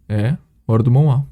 É, hora do Moá.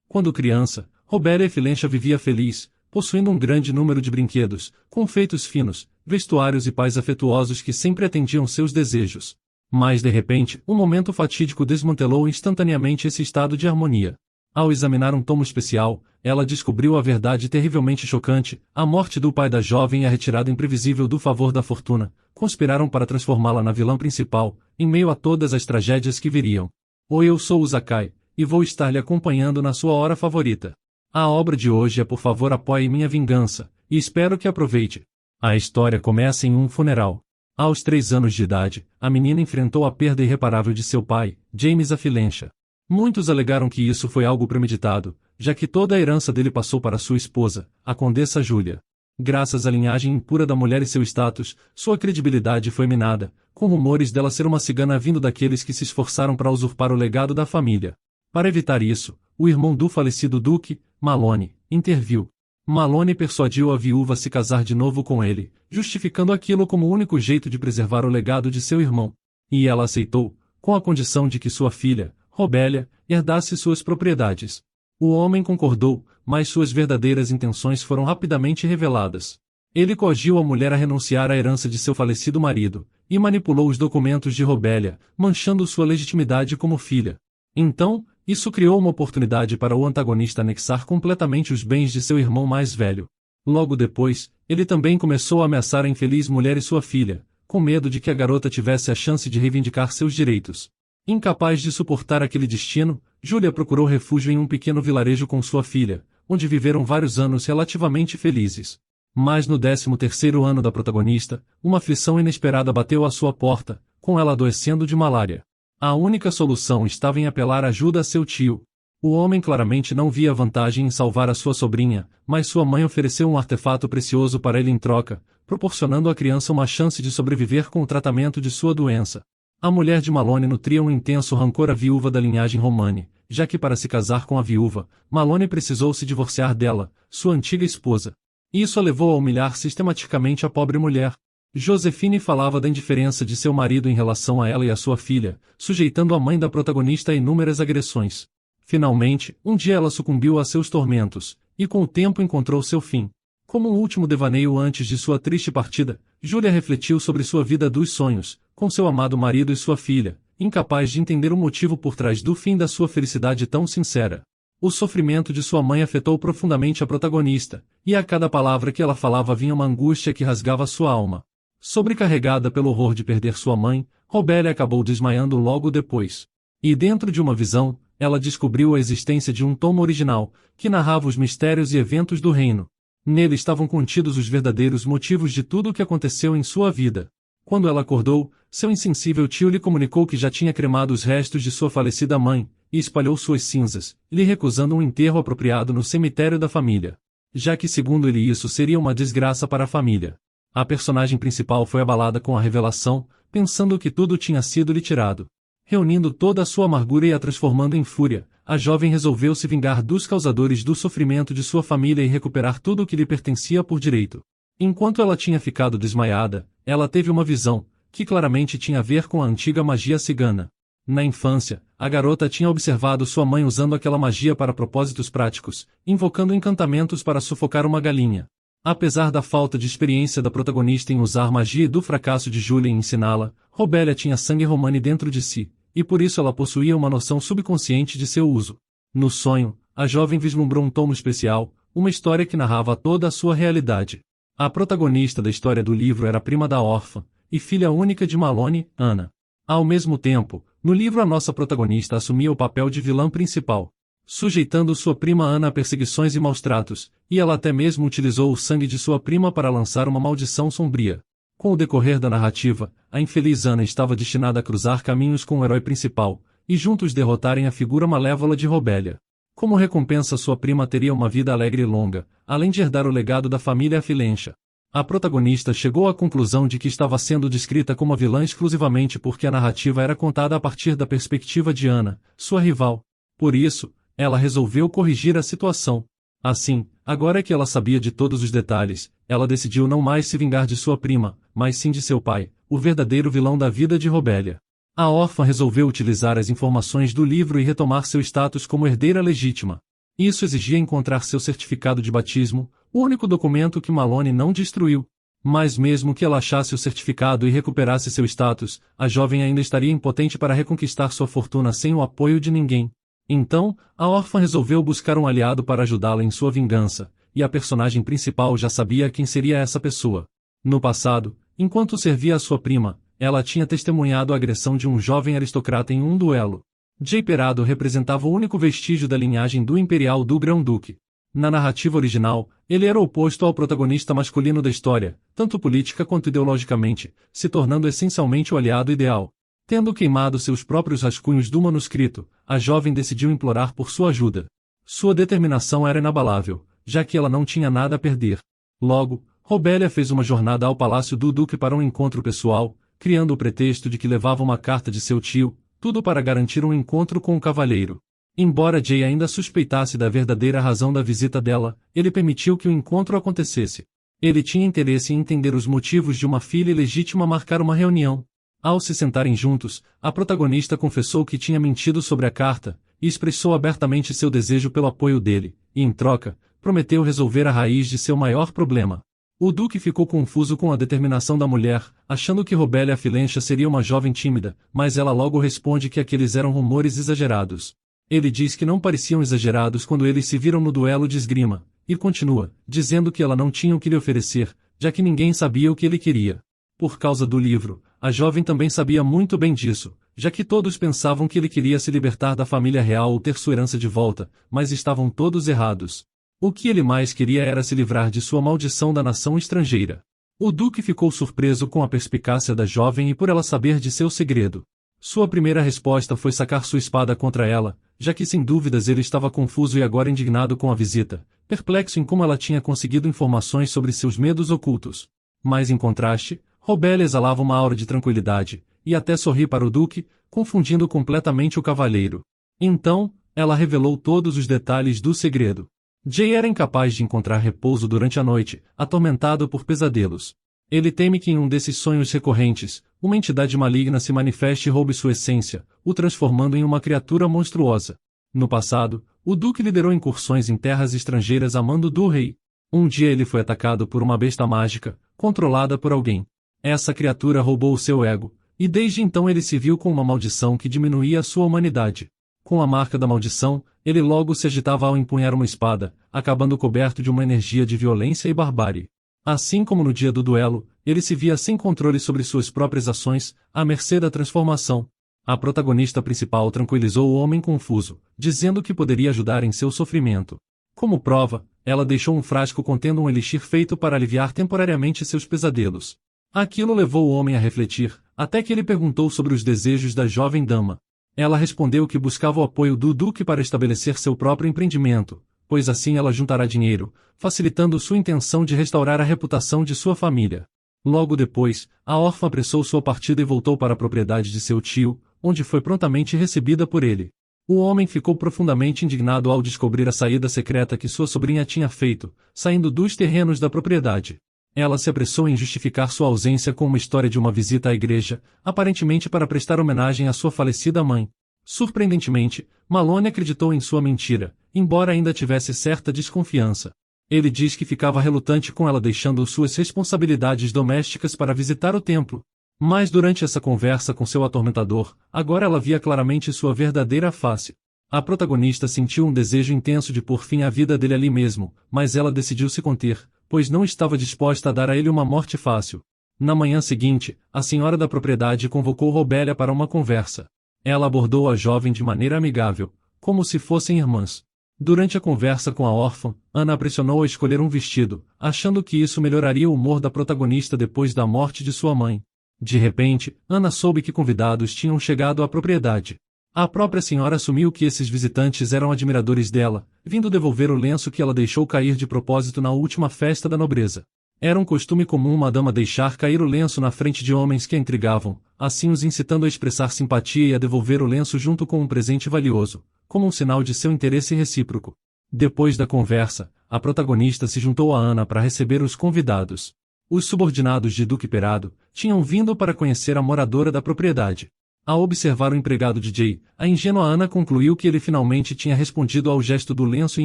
Quando criança, Robélia Filencha vivia feliz, possuindo um grande número de brinquedos, confeitos finos, vestuários e pais afetuosos que sempre atendiam seus desejos. Mas de repente, um momento fatídico desmantelou instantaneamente esse estado de harmonia. Ao examinar um tomo especial, ela descobriu a verdade terrivelmente chocante: a morte do pai da jovem e a retirada imprevisível do favor da fortuna conspiraram para transformá-la na vilã principal, em meio a todas as tragédias que viriam. Oi, eu sou o Zakai, e vou estar lhe acompanhando na sua hora favorita. A obra de hoje é: por favor, apoie minha vingança, e espero que aproveite. A história começa em um funeral. Aos 3 anos de idade, a menina enfrentou a perda irreparável de seu pai, James Filencha. Muitos alegaram que isso foi algo premeditado, já que toda a herança dele passou para sua esposa, a Condessa Júlia. Graças à linhagem impura da mulher e seu status, sua credibilidade foi minada, com rumores dela ser uma cigana vindo daqueles que se esforçaram para usurpar o legado da família. Para evitar isso, o irmão do falecido duque, Malone, interviu. Malone persuadiu a viúva a se casar de novo com ele, justificando aquilo como o único jeito de preservar o legado de seu irmão. E ela aceitou, com a condição de que sua filha, Robélia, herdasse suas propriedades. O homem concordou, mas suas verdadeiras intenções foram rapidamente reveladas. Ele coagiu a mulher a renunciar à herança de seu falecido marido, e manipulou os documentos de Robélia, manchando sua legitimidade como filha. Então, isso criou uma oportunidade para o antagonista anexar completamente os bens de seu irmão mais velho. Logo depois, ele também começou a ameaçar a infeliz mulher e sua filha, com medo de que a garota tivesse a chance de reivindicar seus direitos. Incapaz de suportar aquele destino, Júlia procurou refúgio em um pequeno vilarejo com sua filha, onde viveram vários anos relativamente felizes. Mas no 13º ano da protagonista, uma aflição inesperada bateu à sua porta, com ela adoecendo de malária. A única solução estava em apelar ajuda a seu tio. O homem claramente não via vantagem em salvar a sua sobrinha, mas sua mãe ofereceu um artefato precioso para ele em troca, proporcionando à criança uma chance de sobreviver com o tratamento de sua doença. A mulher de Malone nutria um intenso rancor à viúva da linhagem Romani, já que para se casar com a viúva, Malone precisou se divorciar dela, sua antiga esposa. Isso a levou a humilhar sistematicamente a pobre mulher. Josephine falava da indiferença de seu marido em relação a ela e a sua filha, sujeitando a mãe da protagonista a inúmeras agressões. Finalmente, um dia ela sucumbiu a seus tormentos, e com o tempo encontrou seu fim. Como um último devaneio antes de sua triste partida, Júlia refletiu sobre sua vida dos sonhos, com seu amado marido e sua filha, incapaz de entender o motivo por trás do fim da sua felicidade tão sincera. O sofrimento de sua mãe afetou profundamente a protagonista, e a cada palavra que ela falava vinha uma angústia que rasgava sua alma. Sobrecarregada pelo horror de perder sua mãe, Robélia acabou desmaiando logo depois. E dentro de uma visão, ela descobriu a existência de um tomo original, que narrava os mistérios e eventos do reino. Nele estavam contidos os verdadeiros motivos de tudo o que aconteceu em sua vida. Quando ela acordou, seu insensível tio lhe comunicou que já tinha cremado os restos de sua falecida mãe, e espalhou suas cinzas, lhe recusando um enterro apropriado no cemitério da família. Já que segundo ele isso seria uma desgraça para a família. A personagem principal foi abalada com a revelação, pensando que tudo tinha sido lhe tirado. Reunindo toda a sua amargura e a transformando em fúria, a jovem resolveu se vingar dos causadores do sofrimento de sua família e recuperar tudo o que lhe pertencia por direito. Enquanto ela tinha ficado desmaiada, ela teve uma visão, que claramente tinha a ver com a antiga magia cigana. Na infância, a garota tinha observado sua mãe usando aquela magia para propósitos práticos, invocando encantamentos para sufocar uma galinha. Apesar da falta de experiência da protagonista em usar magia e do fracasso de Júlia em ensiná-la, Robélia tinha sangue Romani dentro de si, e por isso ela possuía uma noção subconsciente de seu uso. No sonho, a jovem vislumbrou um tomo especial, uma história que narrava toda a sua realidade. A protagonista da história do livro era a prima da órfã, e filha única de Malone, Ana. Ao mesmo tempo, no livro a nossa protagonista assumia o papel de vilã principal, sujeitando sua prima Ana a perseguições e maus-tratos, e ela até mesmo utilizou o sangue de sua prima para lançar uma maldição sombria. Com o decorrer da narrativa, a infeliz Ana estava destinada a cruzar caminhos com o herói principal, e juntos derrotarem a figura malévola de Robélia. Como recompensa, sua prima teria uma vida alegre e longa, além de herdar o legado da família Filencha. A protagonista chegou à conclusão de que estava sendo descrita como a vilã exclusivamente porque a narrativa era contada a partir da perspectiva de Ana, sua rival. Por isso, ela resolveu corrigir a situação. Assim, agora que ela sabia de todos os detalhes, ela decidiu não mais se vingar de sua prima, mas sim de seu pai, o verdadeiro vilão da vida de Robélia. A órfã resolveu utilizar as informações do livro e retomar seu status como herdeira legítima. Isso exigia encontrar seu certificado de batismo, o único documento que Malone não destruiu. Mas mesmo que ela achasse o certificado e recuperasse seu status, a jovem ainda estaria impotente para reconquistar sua fortuna sem o apoio de ninguém. Então, a órfã resolveu buscar um aliado para ajudá-la em sua vingança, e a personagem principal já sabia quem seria essa pessoa. No passado, enquanto servia a sua prima, ela tinha testemunhado a agressão de um jovem aristocrata em um duelo. Jay Perado representava o único vestígio da linhagem do Imperial do Grão-Duque. Na narrativa original, ele era oposto ao protagonista masculino da história, tanto política quanto ideologicamente, se tornando essencialmente o aliado ideal. Tendo queimado seus próprios rascunhos do manuscrito, a jovem decidiu implorar por sua ajuda. Sua determinação era inabalável, já que ela não tinha nada a perder. Logo, Robelia fez uma jornada ao palácio do Duque para um encontro pessoal, criando o pretexto de que levava uma carta de seu tio, tudo para garantir um encontro com o cavalheiro. Embora Jay ainda suspeitasse da verdadeira razão da visita dela, ele permitiu que o encontro acontecesse. Ele tinha interesse em entender os motivos de uma filha ilegítima marcar uma reunião. Ao se sentarem juntos, a protagonista confessou que tinha mentido sobre a carta, e expressou abertamente seu desejo pelo apoio dele, e em troca, prometeu resolver a raiz de seu maior problema. O Duque ficou confuso com a determinação da mulher, achando que Robelia Filencha seria uma jovem tímida, mas ela logo responde que aqueles eram rumores exagerados. Ele diz que não pareciam exagerados quando eles se viram no duelo de esgrima, e continua, dizendo que ela não tinha o que lhe oferecer, já que ninguém sabia o que ele queria. Por causa do livro, a jovem também sabia muito bem disso, já que todos pensavam que ele queria se libertar da família real ou ter sua herança de volta, mas estavam todos errados. O que ele mais queria era se livrar de sua maldição da nação estrangeira. O Duque ficou surpreso com a perspicácia da jovem e por ela saber de seu segredo. Sua primeira resposta foi sacar sua espada contra ela, já que sem dúvidas ele estava confuso e agora indignado com a visita, perplexo em como ela tinha conseguido informações sobre seus medos ocultos. Mas em contraste, Robelia exalava uma aura de tranquilidade, e até sorri para o Duque, confundindo completamente o cavalheiro. Então, ela revelou todos os detalhes do segredo. Jay era incapaz de encontrar repouso durante a noite, atormentado por pesadelos. Ele teme que em um desses sonhos recorrentes, uma entidade maligna se manifeste e roube sua essência, o transformando em uma criatura monstruosa. No passado, o Duque liderou incursões em terras estrangeiras a mando do rei. Um dia ele foi atacado por uma besta mágica, controlada por alguém. Essa criatura roubou seu ego, e desde então ele se viu com uma maldição que diminuía a sua humanidade. Com a marca da maldição, ele logo se agitava ao empunhar uma espada, acabando coberto de uma energia de violência e barbárie. Assim como no dia do duelo, ele se via sem controle sobre suas próprias ações, à mercê da transformação. A protagonista principal tranquilizou o homem confuso, dizendo que poderia ajudar em seu sofrimento. Como prova, ela deixou um frasco contendo um elixir feito para aliviar temporariamente seus pesadelos. Aquilo levou o homem a refletir, até que ele perguntou sobre os desejos da jovem dama. Ela respondeu que buscava o apoio do Duque para estabelecer seu próprio empreendimento, pois assim ela juntará dinheiro, facilitando sua intenção de restaurar a reputação de sua família. Logo depois, a órfã apressou sua partida e voltou para a propriedade de seu tio, onde foi prontamente recebida por ele. O homem ficou profundamente indignado ao descobrir a saída secreta que sua sobrinha tinha feito, saindo dos terrenos da propriedade. Ela se apressou em justificar sua ausência com uma história de uma visita à igreja, aparentemente para prestar homenagem à sua falecida mãe. Surpreendentemente, Malone acreditou em sua mentira, embora ainda tivesse certa desconfiança. Ele diz que ficava relutante com ela deixando suas responsabilidades domésticas para visitar o templo. Mas durante essa conversa com seu atormentador, agora ela via claramente sua verdadeira face. A protagonista sentiu um desejo intenso de pôr fim à vida dele ali mesmo, mas ela decidiu se conter, pois não estava disposta a dar a ele uma morte fácil. Na manhã seguinte, a senhora da propriedade convocou Robelia para uma conversa. Ela abordou a jovem de maneira amigável, como se fossem irmãs. Durante a conversa com a órfã, Ana a pressionou a escolher um vestido, achando que isso melhoraria o humor da protagonista depois da morte de sua mãe. De repente, Ana soube que convidados tinham chegado à propriedade. A própria senhora assumiu que esses visitantes eram admiradores dela, vindo devolver o lenço que ela deixou cair de propósito na última festa da nobreza. Era um costume comum uma dama deixar cair o lenço na frente de homens que a intrigavam, assim os incitando a expressar simpatia e a devolver o lenço junto com um presente valioso, como um sinal de seu interesse recíproco. Depois da conversa, a protagonista se juntou a Ana para receber os convidados. Os subordinados de Duque Perado tinham vindo para conhecer a moradora da propriedade. Ao observar o empregado de Jay, a ingênua Ana concluiu que ele finalmente tinha respondido ao gesto do lenço e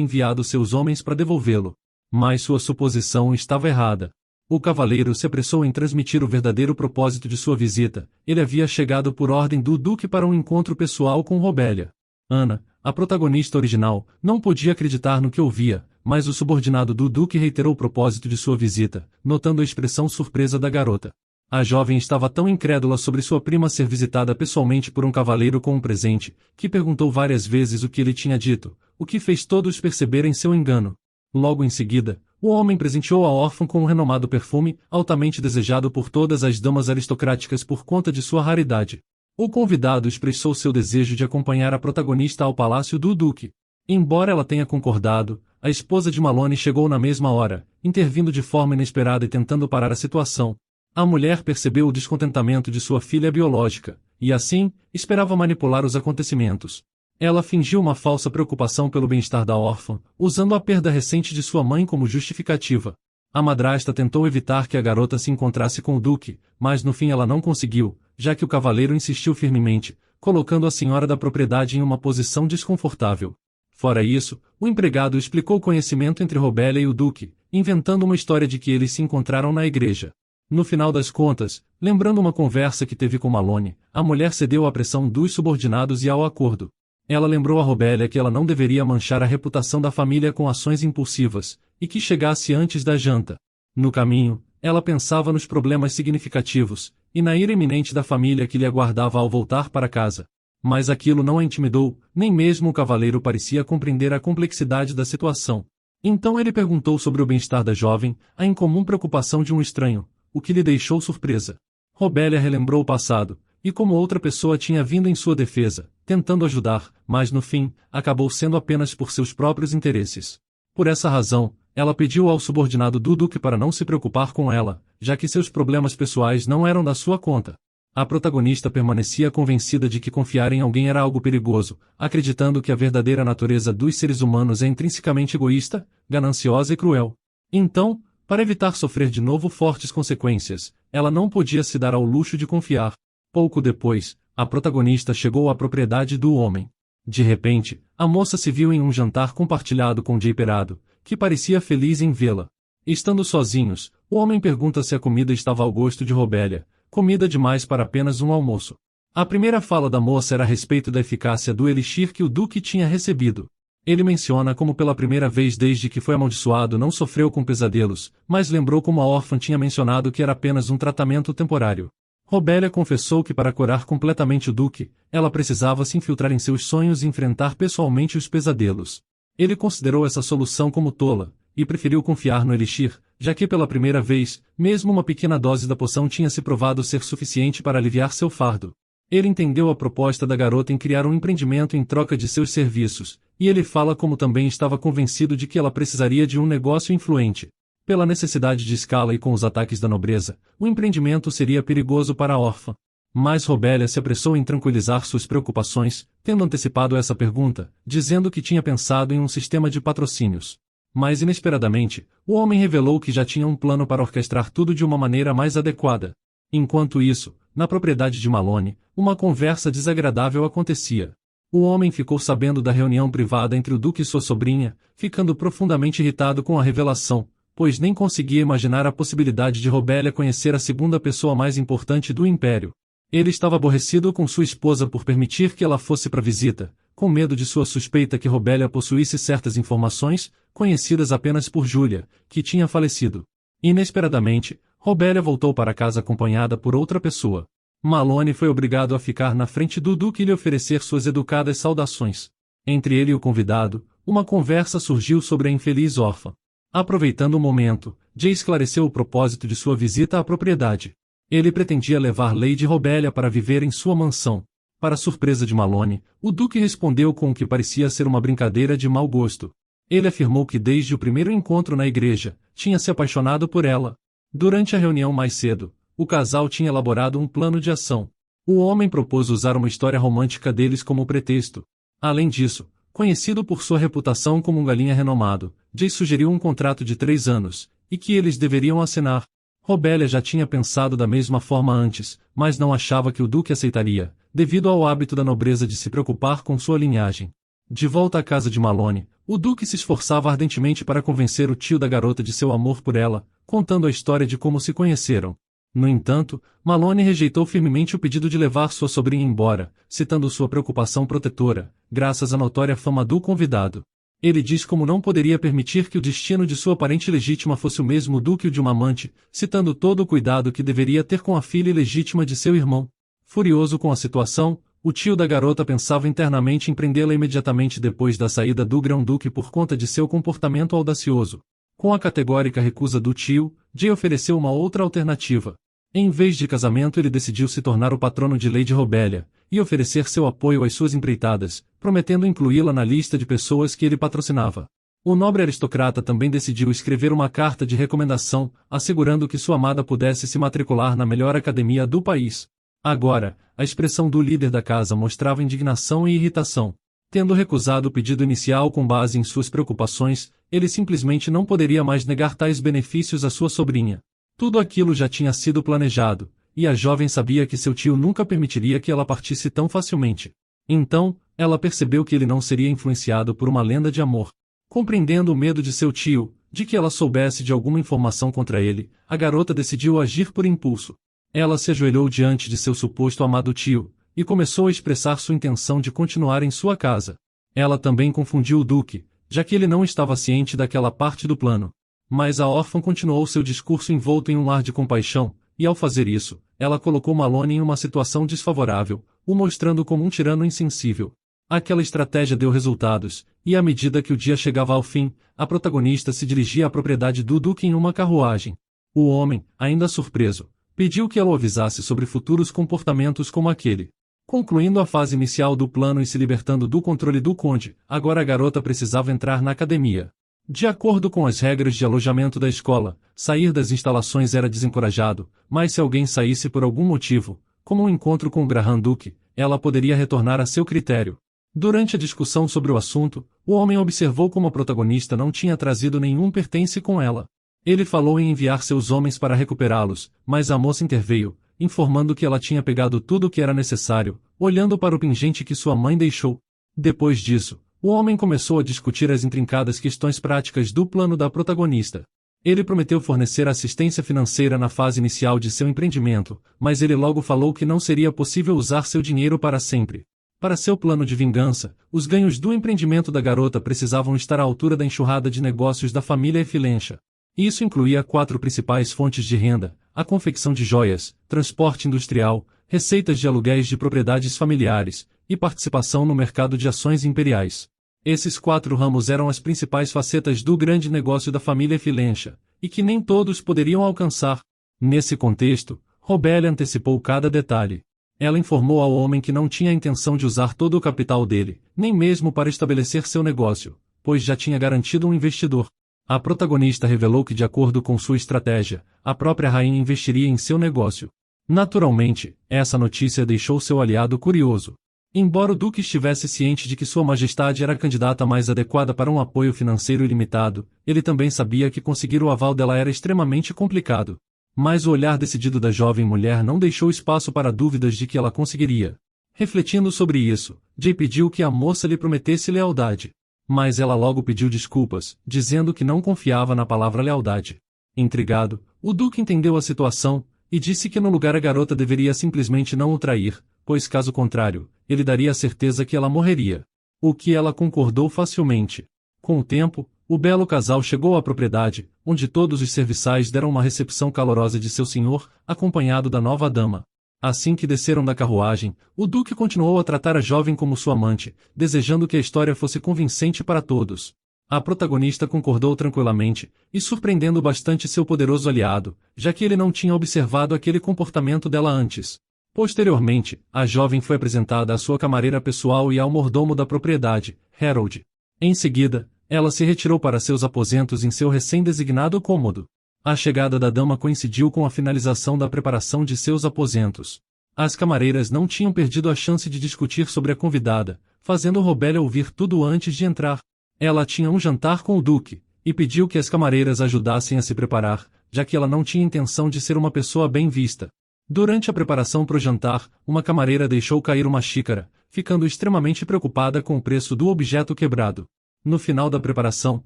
enviado seus homens para devolvê-lo. Mas sua suposição estava errada. O cavaleiro se apressou em transmitir o verdadeiro propósito de sua visita. Ele havia chegado por ordem do Duque para um encontro pessoal com Robélia. Ana, a protagonista original, não podia acreditar no que ouvia, mas o subordinado do Duque reiterou o propósito de sua visita, notando a expressão surpresa da garota. A jovem estava tão incrédula sobre sua prima ser visitada pessoalmente por um cavaleiro com um presente, que perguntou várias vezes o que ele tinha dito, o que fez todos perceberem seu engano. Logo em seguida, o homem presenteou a órfã com um renomado perfume, altamente desejado por todas as damas aristocráticas por conta de sua raridade. O convidado expressou seu desejo de acompanhar a protagonista ao palácio do Duque. Embora ela tenha concordado, a esposa de Malone chegou na mesma hora, intervindo de forma inesperada e tentando parar a situação. A mulher percebeu o descontentamento de sua filha biológica, e assim, esperava manipular os acontecimentos. Ela fingiu uma falsa preocupação pelo bem-estar da órfã, usando a perda recente de sua mãe como justificativa. A madrasta tentou evitar que a garota se encontrasse com o Duque, mas no fim ela não conseguiu, já que o cavaleiro insistiu firmemente, colocando a senhora da propriedade em uma posição desconfortável. Fora isso, o empregado explicou o conhecimento entre Robélia e o Duque, inventando uma história de que eles se encontraram na igreja. No final das contas, lembrando uma conversa que teve com Malone, a mulher cedeu à pressão dos subordinados e ao acordo. Ela lembrou a Robélia que ela não deveria manchar a reputação da família com ações impulsivas, e que chegasse antes da janta. No caminho, ela pensava nos problemas significativos, e na ira iminente da família que lhe aguardava ao voltar para casa. Mas aquilo não a intimidou, nem mesmo o cavaleiro parecia compreender a complexidade da situação. Então ele perguntou sobre o bem-estar da jovem, a incomum preocupação de um estranho, o que lhe deixou surpresa. Robélia relembrou o passado, e como outra pessoa tinha vindo em sua defesa, tentando ajudar, mas no fim, acabou sendo apenas por seus próprios interesses. Por essa razão, ela pediu ao subordinado do Duque para não se preocupar com ela, já que seus problemas pessoais não eram da sua conta. A protagonista permanecia convencida de que confiar em alguém era algo perigoso, acreditando que a verdadeira natureza dos seres humanos é intrinsecamente egoísta, gananciosa e cruel. Então, para evitar sofrer de novo fortes consequências, ela não podia se dar ao luxo de confiar. Pouco depois, a protagonista chegou à propriedade do homem. De repente, a moça se viu em um jantar compartilhado com Jay Perado, que parecia feliz em vê-la. Estando sozinhos, o homem pergunta se a comida estava ao gosto de Robélia, comida demais para apenas um almoço. A primeira fala da moça era a respeito da eficácia do elixir que o Duque tinha recebido. Ele menciona como pela primeira vez desde que foi amaldiçoado não sofreu com pesadelos, mas lembrou como a órfã tinha mencionado que era apenas um tratamento temporário. Robélia confessou que para curar completamente o Duque, ela precisava se infiltrar em seus sonhos e enfrentar pessoalmente os pesadelos. Ele considerou essa solução como tola, e preferiu confiar no elixir, já que pela primeira vez, mesmo uma pequena dose da poção tinha se provado ser suficiente para aliviar seu fardo. Ele entendeu a proposta da garota em criar um empreendimento em troca de seus serviços, e ele fala como também estava convencido de que ela precisaria de um negócio influente. Pela necessidade de escala e com os ataques da nobreza, o empreendimento seria perigoso para a órfã. Mas Robélia se apressou em tranquilizar suas preocupações, tendo antecipado essa pergunta, dizendo que tinha pensado em um sistema de patrocínios. Mas inesperadamente, o homem revelou que já tinha um plano para orquestrar tudo de uma maneira mais adequada. Enquanto isso, na propriedade de Malone, uma conversa desagradável acontecia. O homem ficou sabendo da reunião privada entre o Duque e sua sobrinha, ficando profundamente irritado com a revelação, pois nem conseguia imaginar a possibilidade de Robélia conhecer a segunda pessoa mais importante do Império. Ele estava aborrecido com sua esposa por permitir que ela fosse para a visita, com medo de sua suspeita que Robélia possuísse certas informações, conhecidas apenas por Júlia, que tinha falecido. Inesperadamente, Robélia voltou para casa acompanhada por outra pessoa. Malone foi obrigado a ficar na frente do Duque e lhe oferecer suas educadas saudações. Entre ele e o convidado, uma conversa surgiu sobre a infeliz órfã. Aproveitando o momento, Jay esclareceu o propósito de sua visita à propriedade. Ele pretendia levar Lady Robélia para viver em sua mansão. Para surpresa de Malone, o Duque respondeu com o que parecia ser uma brincadeira de mau gosto. Ele afirmou que desde o primeiro encontro na igreja, tinha se apaixonado por ela. Durante a reunião mais cedo, o casal tinha elaborado um plano de ação. O homem propôs usar uma história romântica deles como pretexto. Além disso, conhecido por sua reputação como um galinha renomado, Jay sugeriu um contrato de 3 anos, e que eles deveriam assinar. Robélia já tinha pensado da mesma forma antes, mas não achava que o Duque aceitaria, devido ao hábito da nobreza de se preocupar com sua linhagem. De volta à casa de Malone, o duque se esforçava ardentemente para convencer o tio da garota de seu amor por ela, contando a história de como se conheceram. No entanto, Malone rejeitou firmemente o pedido de levar sua sobrinha embora, citando sua preocupação protetora, graças à notória fama do convidado. Ele diz como não poderia permitir que o destino de sua parente legítima fosse o mesmo do que o de uma amante, citando todo o cuidado que deveria ter com a filha ilegítima de seu irmão. Furioso com a situação, o tio da garota pensava internamente em prendê-la imediatamente depois da saída do grão-duque por conta de seu comportamento audacioso. Com a categórica recusa do tio, Jay ofereceu uma outra alternativa. Em vez de casamento, ele decidiu se tornar o patrono de Lady Robelia, e oferecer seu apoio às suas empreitadas, prometendo incluí-la na lista de pessoas que ele patrocinava. O nobre aristocrata também decidiu escrever uma carta de recomendação, assegurando que sua amada pudesse se matricular na melhor academia do país. Agora, a expressão do líder da casa mostrava indignação e irritação. Tendo recusado o pedido inicial com base em suas preocupações, ele simplesmente não poderia mais negar tais benefícios à sua sobrinha. Tudo aquilo já tinha sido planejado, e a jovem sabia que seu tio nunca permitiria que ela partisse tão facilmente. Então, ela percebeu que ele não seria influenciado por uma lenda de amor. Compreendendo o medo de seu tio, de que ela soubesse de alguma informação contra ele, a garota decidiu agir por impulso. Ela se ajoelhou diante de seu suposto amado tio, e começou a expressar sua intenção de continuar em sua casa. Ela também confundiu o duque, já que ele não estava ciente daquela parte do plano. Mas a órfã continuou seu discurso envolto em um ar de compaixão, e ao fazer isso, ela colocou Malone em uma situação desfavorável, o mostrando como um tirano insensível. Aquela estratégia deu resultados, e à medida que o dia chegava ao fim, a protagonista se dirigia à propriedade do duque em uma carruagem. O homem, ainda surpreso, pediu que ela o avisasse sobre futuros comportamentos como aquele. Concluindo a fase inicial do plano e se libertando do controle do conde, agora a garota precisava entrar na academia. De acordo com as regras de alojamento da escola, sair das instalações era desencorajado, mas se alguém saísse por algum motivo, como um encontro com o Graham Duke, ela poderia retornar a seu critério. Durante a discussão sobre o assunto, o homem observou como a protagonista não tinha trazido nenhum pertence com ela. Ele falou em enviar seus homens para recuperá-los, mas a moça interveio, informando que ela tinha pegado tudo o que era necessário, olhando para o pingente que sua mãe deixou. Depois disso, o homem começou a discutir as intrincadas questões práticas do plano da protagonista. Ele prometeu fornecer assistência financeira na fase inicial de seu empreendimento, mas ele logo falou que não seria possível usar seu dinheiro para sempre. Para seu plano de vingança, os ganhos do empreendimento da garota precisavam estar à altura da enxurrada de negócios da família Effilencha. Isso incluía 4 principais fontes de renda: a confecção de joias, transporte industrial, receitas de aluguéis de propriedades familiares, e participação no mercado de ações imperiais. Esses 4 ramos eram as principais facetas do grande negócio da família Effilencha, e que nem todos poderiam alcançar. Nesse contexto, Robelia antecipou cada detalhe. Ela informou ao homem que não tinha a intenção de usar todo o capital dele, nem mesmo para estabelecer seu negócio, pois já tinha garantido um investidor. A protagonista revelou que, de acordo com sua estratégia, a própria rainha investiria em seu negócio. Naturalmente, essa notícia deixou seu aliado curioso. Embora o duque estivesse ciente de que sua majestade era a candidata mais adequada para um apoio financeiro ilimitado, ele também sabia que conseguir o aval dela era extremamente complicado. Mas o olhar decidido da jovem mulher não deixou espaço para dúvidas de que ela conseguiria. Refletindo sobre isso, Jay pediu que a moça lhe prometesse lealdade. Mas ela logo pediu desculpas, dizendo que não confiava na palavra lealdade. Intrigado, o duque entendeu a situação, e disse que no lugar a garota deveria simplesmente não o trair, pois caso contrário, ele daria a certeza que ela morreria. O que ela concordou facilmente. Com o tempo, o belo casal chegou à propriedade, onde todos os serviçais deram uma recepção calorosa de seu senhor, acompanhado da nova dama. Assim que desceram da carruagem, o duque continuou a tratar a jovem como sua amante, desejando que a história fosse convincente para todos. A protagonista concordou tranquilamente, e surpreendendo bastante seu poderoso aliado, já que ele não tinha observado aquele comportamento dela antes. Posteriormente, a jovem foi apresentada à sua camareira pessoal e ao mordomo da propriedade, Harold. Em seguida, ela se retirou para seus aposentos em seu recém-designado cômodo. A chegada da dama coincidiu com a finalização da preparação de seus aposentos. As camareiras não tinham perdido a chance de discutir sobre a convidada, fazendo Robelia ouvir tudo antes de entrar. Ela tinha um jantar com o duque, e pediu que as camareiras ajudassem a se preparar, já que ela não tinha intenção de ser uma pessoa bem vista. Durante a preparação para o jantar, uma camareira deixou cair uma xícara, ficando extremamente preocupada com o preço do objeto quebrado. No final da preparação,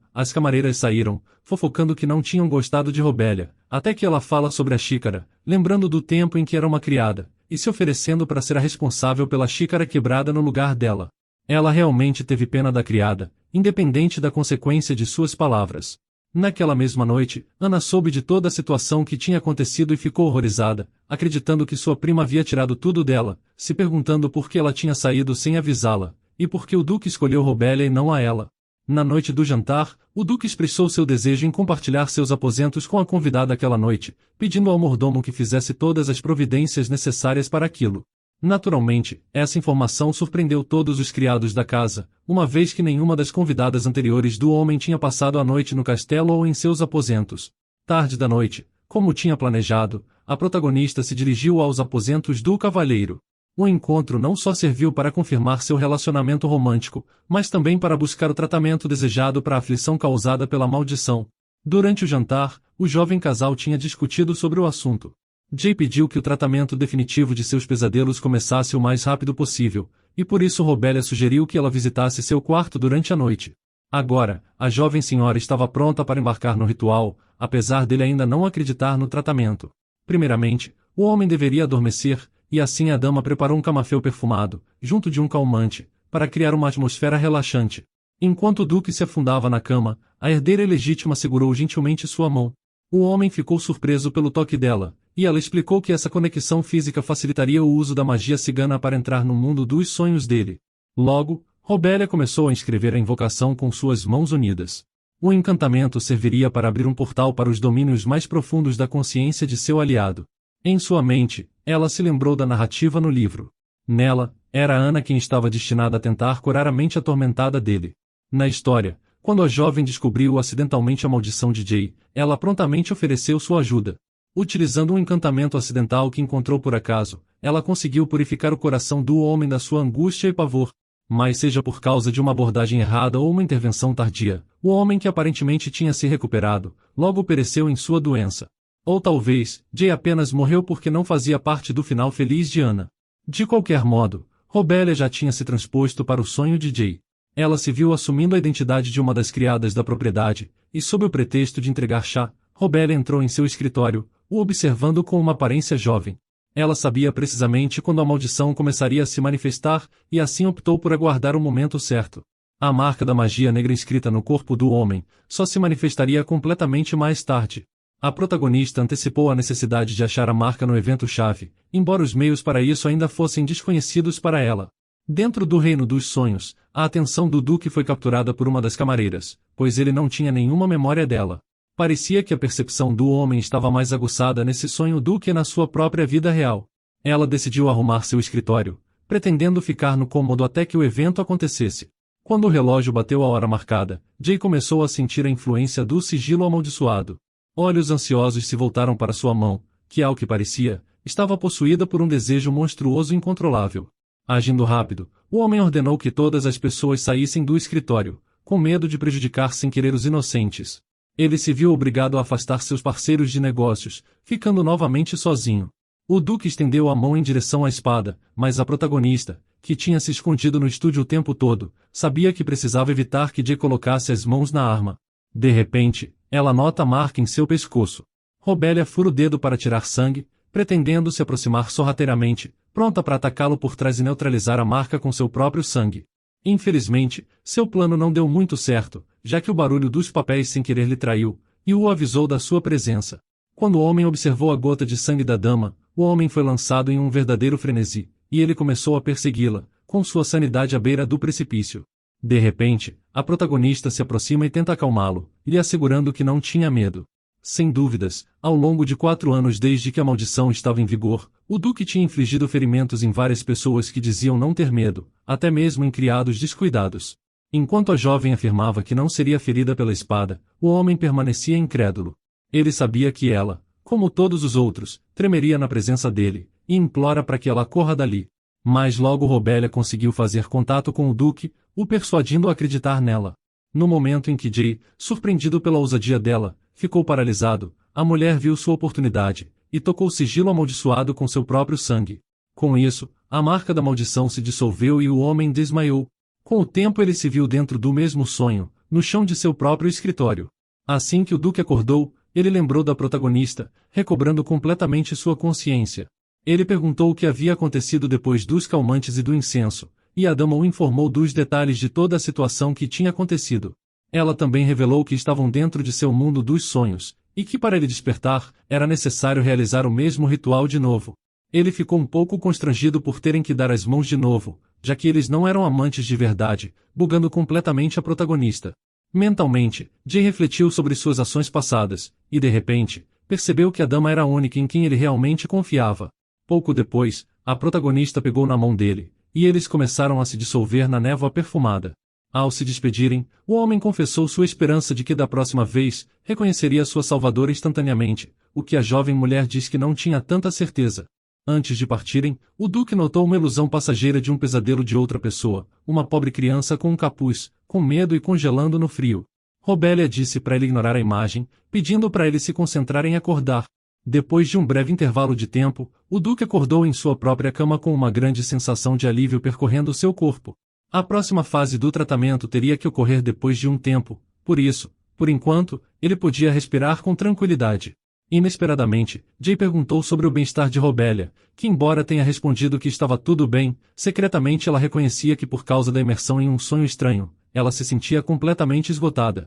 as camareiras saíram, fofocando que não tinham gostado de Robélia, até que ela fala sobre a xícara, lembrando do tempo em que era uma criada, e se oferecendo para ser a responsável pela xícara quebrada no lugar dela. Ela realmente teve pena da criada, independente da consequência de suas palavras. Naquela mesma noite, Ana soube de toda a situação que tinha acontecido e ficou horrorizada, acreditando que sua prima havia tirado tudo dela, se perguntando por que ela tinha saído sem avisá-la, e por que o Duque escolheu Robélia e não a ela. Na noite do jantar, o Duque expressou seu desejo em compartilhar seus aposentos com a convidada aquela noite, pedindo ao mordomo que fizesse todas as providências necessárias para aquilo. Naturalmente, essa informação surpreendeu todos os criados da casa, uma vez que nenhuma das convidadas anteriores do homem tinha passado a noite no castelo ou em seus aposentos. Tarde da noite, como tinha planejado, a protagonista se dirigiu aos aposentos do cavalheiro. O encontro não só serviu para confirmar seu relacionamento romântico, mas também para buscar o tratamento desejado para a aflição causada pela maldição. Durante o jantar, o jovem casal tinha discutido sobre o assunto. Jay pediu que o tratamento definitivo de seus pesadelos começasse o mais rápido possível, e por isso Robélia sugeriu que ela visitasse seu quarto durante a noite. Agora, a jovem senhora estava pronta para embarcar no ritual, apesar dele ainda não acreditar no tratamento. Primeiramente, o homem deveria adormecer, e assim a dama preparou um camafeu perfumado, junto de um calmante, para criar uma atmosfera relaxante. Enquanto o Duque se afundava na cama, a herdeira ilegítima segurou gentilmente sua mão. O homem ficou surpreso pelo toque dela, e ela explicou que essa conexão física facilitaria o uso da magia cigana para entrar no mundo dos sonhos dele. Logo, Robélia começou a inscrever a invocação com suas mãos unidas. O encantamento serviria para abrir um portal para os domínios mais profundos da consciência de seu aliado. Em sua mente, ela se lembrou da narrativa no livro. Nela, era Ana quem estava destinada a tentar curar a mente atormentada dele. Na história, quando a jovem descobriu acidentalmente a maldição de Jay, ela prontamente ofereceu sua ajuda. Utilizando um encantamento acidental que encontrou por acaso, ela conseguiu purificar o coração do homem da sua angústia e pavor. Mas seja por causa de uma abordagem errada ou uma intervenção tardia, o homem que aparentemente tinha se recuperado, logo pereceu em sua doença. Ou talvez, Jay apenas morreu porque não fazia parte do final feliz de Ana. De qualquer modo, Robélia já tinha se transposto para o sonho de Jay. Ela se viu assumindo a identidade de uma das criadas da propriedade, e sob o pretexto de entregar chá, Robélia entrou em seu escritório, o observando com uma aparência jovem. Ela sabia precisamente quando a maldição começaria a se manifestar, e assim optou por aguardar o momento certo. A marca da magia negra inscrita no corpo do homem só se manifestaria completamente mais tarde. A protagonista antecipou a necessidade de achar a marca no evento-chave, embora os meios para isso ainda fossem desconhecidos para ela. Dentro do reino dos sonhos, a atenção do Duque foi capturada por uma das camareiras, pois ele não tinha nenhuma memória dela. Parecia que a percepção do homem estava mais aguçada nesse sonho do que na sua própria vida real. Ela decidiu arrumar seu escritório, pretendendo ficar no cômodo até que o evento acontecesse. Quando o relógio bateu a hora marcada, Jay começou a sentir a influência do sigilo amaldiçoado. Olhos ansiosos se voltaram para sua mão, que ao que parecia, estava possuída por um desejo monstruoso e incontrolável. Agindo rápido, o homem ordenou que todas as pessoas saíssem do escritório, com medo de prejudicar sem querer os inocentes. Ele se viu obrigado a afastar seus parceiros de negócios, ficando novamente sozinho. O Duque estendeu a mão em direção à espada, mas a protagonista, que tinha se escondido no estúdio o tempo todo, sabia que precisava evitar que Jay colocasse as mãos na arma. De repente, ela nota a marca em seu pescoço. Robélia fura o dedo para tirar sangue, pretendendo se aproximar sorrateiramente, pronta para atacá-lo por trás e neutralizar a marca com seu próprio sangue. Infelizmente, seu plano não deu muito certo, já que o barulho dos papéis sem querer lhe traiu, e o avisou da sua presença. Quando o homem observou a gota de sangue da dama, o homem foi lançado em um verdadeiro frenesi, e ele começou a persegui-la, com sua sanidade à beira do precipício. De repente, a protagonista se aproxima e tenta acalmá-lo, lhe assegurando que não tinha medo. Sem dúvidas, ao longo de 4 anos desde que a maldição estava em vigor, o Duque tinha infligido ferimentos em várias pessoas que diziam não ter medo, até mesmo em criados descuidados. Enquanto a jovem afirmava que não seria ferida pela espada, o homem permanecia incrédulo. Ele sabia que ela, como todos os outros, tremeria na presença dele, e implora para que ela corra dali. Mas logo Robélia conseguiu fazer contato com o Duque, o persuadindo a acreditar nela. No momento em que Jay, surpreendido pela ousadia dela, ficou paralisado, a mulher viu sua oportunidade, e tocou o sigilo amaldiçoado com seu próprio sangue. Com isso, a marca da maldição se dissolveu e o homem desmaiou. Com o tempo ele se viu dentro do mesmo sonho, no chão de seu próprio escritório. Assim que o Duque acordou, ele lembrou da protagonista, recobrando completamente sua consciência. Ele perguntou o que havia acontecido depois dos calmantes e do incenso, e a dama o informou dos detalhes de toda a situação que tinha acontecido. Ela também revelou que estavam dentro de seu mundo dos sonhos, e que para ele despertar, era necessário realizar o mesmo ritual de novo. Ele ficou um pouco constrangido por terem que dar as mãos de novo, já que eles não eram amantes de verdade, bugando completamente a protagonista. Mentalmente, Jay refletiu sobre suas ações passadas, e de repente, percebeu que a dama era a única em quem ele realmente confiava. Pouco depois, a protagonista pegou na mão dele, e eles começaram a se dissolver na névoa perfumada. Ao se despedirem, o homem confessou sua esperança de que da próxima vez, reconheceria sua salvadora instantaneamente, o que a jovem mulher diz que não tinha tanta certeza. Antes de partirem, o Duque notou uma ilusão passageira de um pesadelo de outra pessoa, uma pobre criança com um capuz, com medo e congelando no frio. Robélia disse para ele ignorar a imagem, pedindo para ele se concentrar em acordar. Depois de um breve intervalo de tempo, o Duque acordou em sua própria cama com uma grande sensação de alívio percorrendo seu corpo. A próxima fase do tratamento teria que ocorrer depois de um tempo, por isso, por enquanto, ele podia respirar com tranquilidade. Inesperadamente, Jay perguntou sobre o bem-estar de Robélia, que embora tenha respondido que estava tudo bem, secretamente ela reconhecia que por causa da imersão em um sonho estranho, ela se sentia completamente esgotada.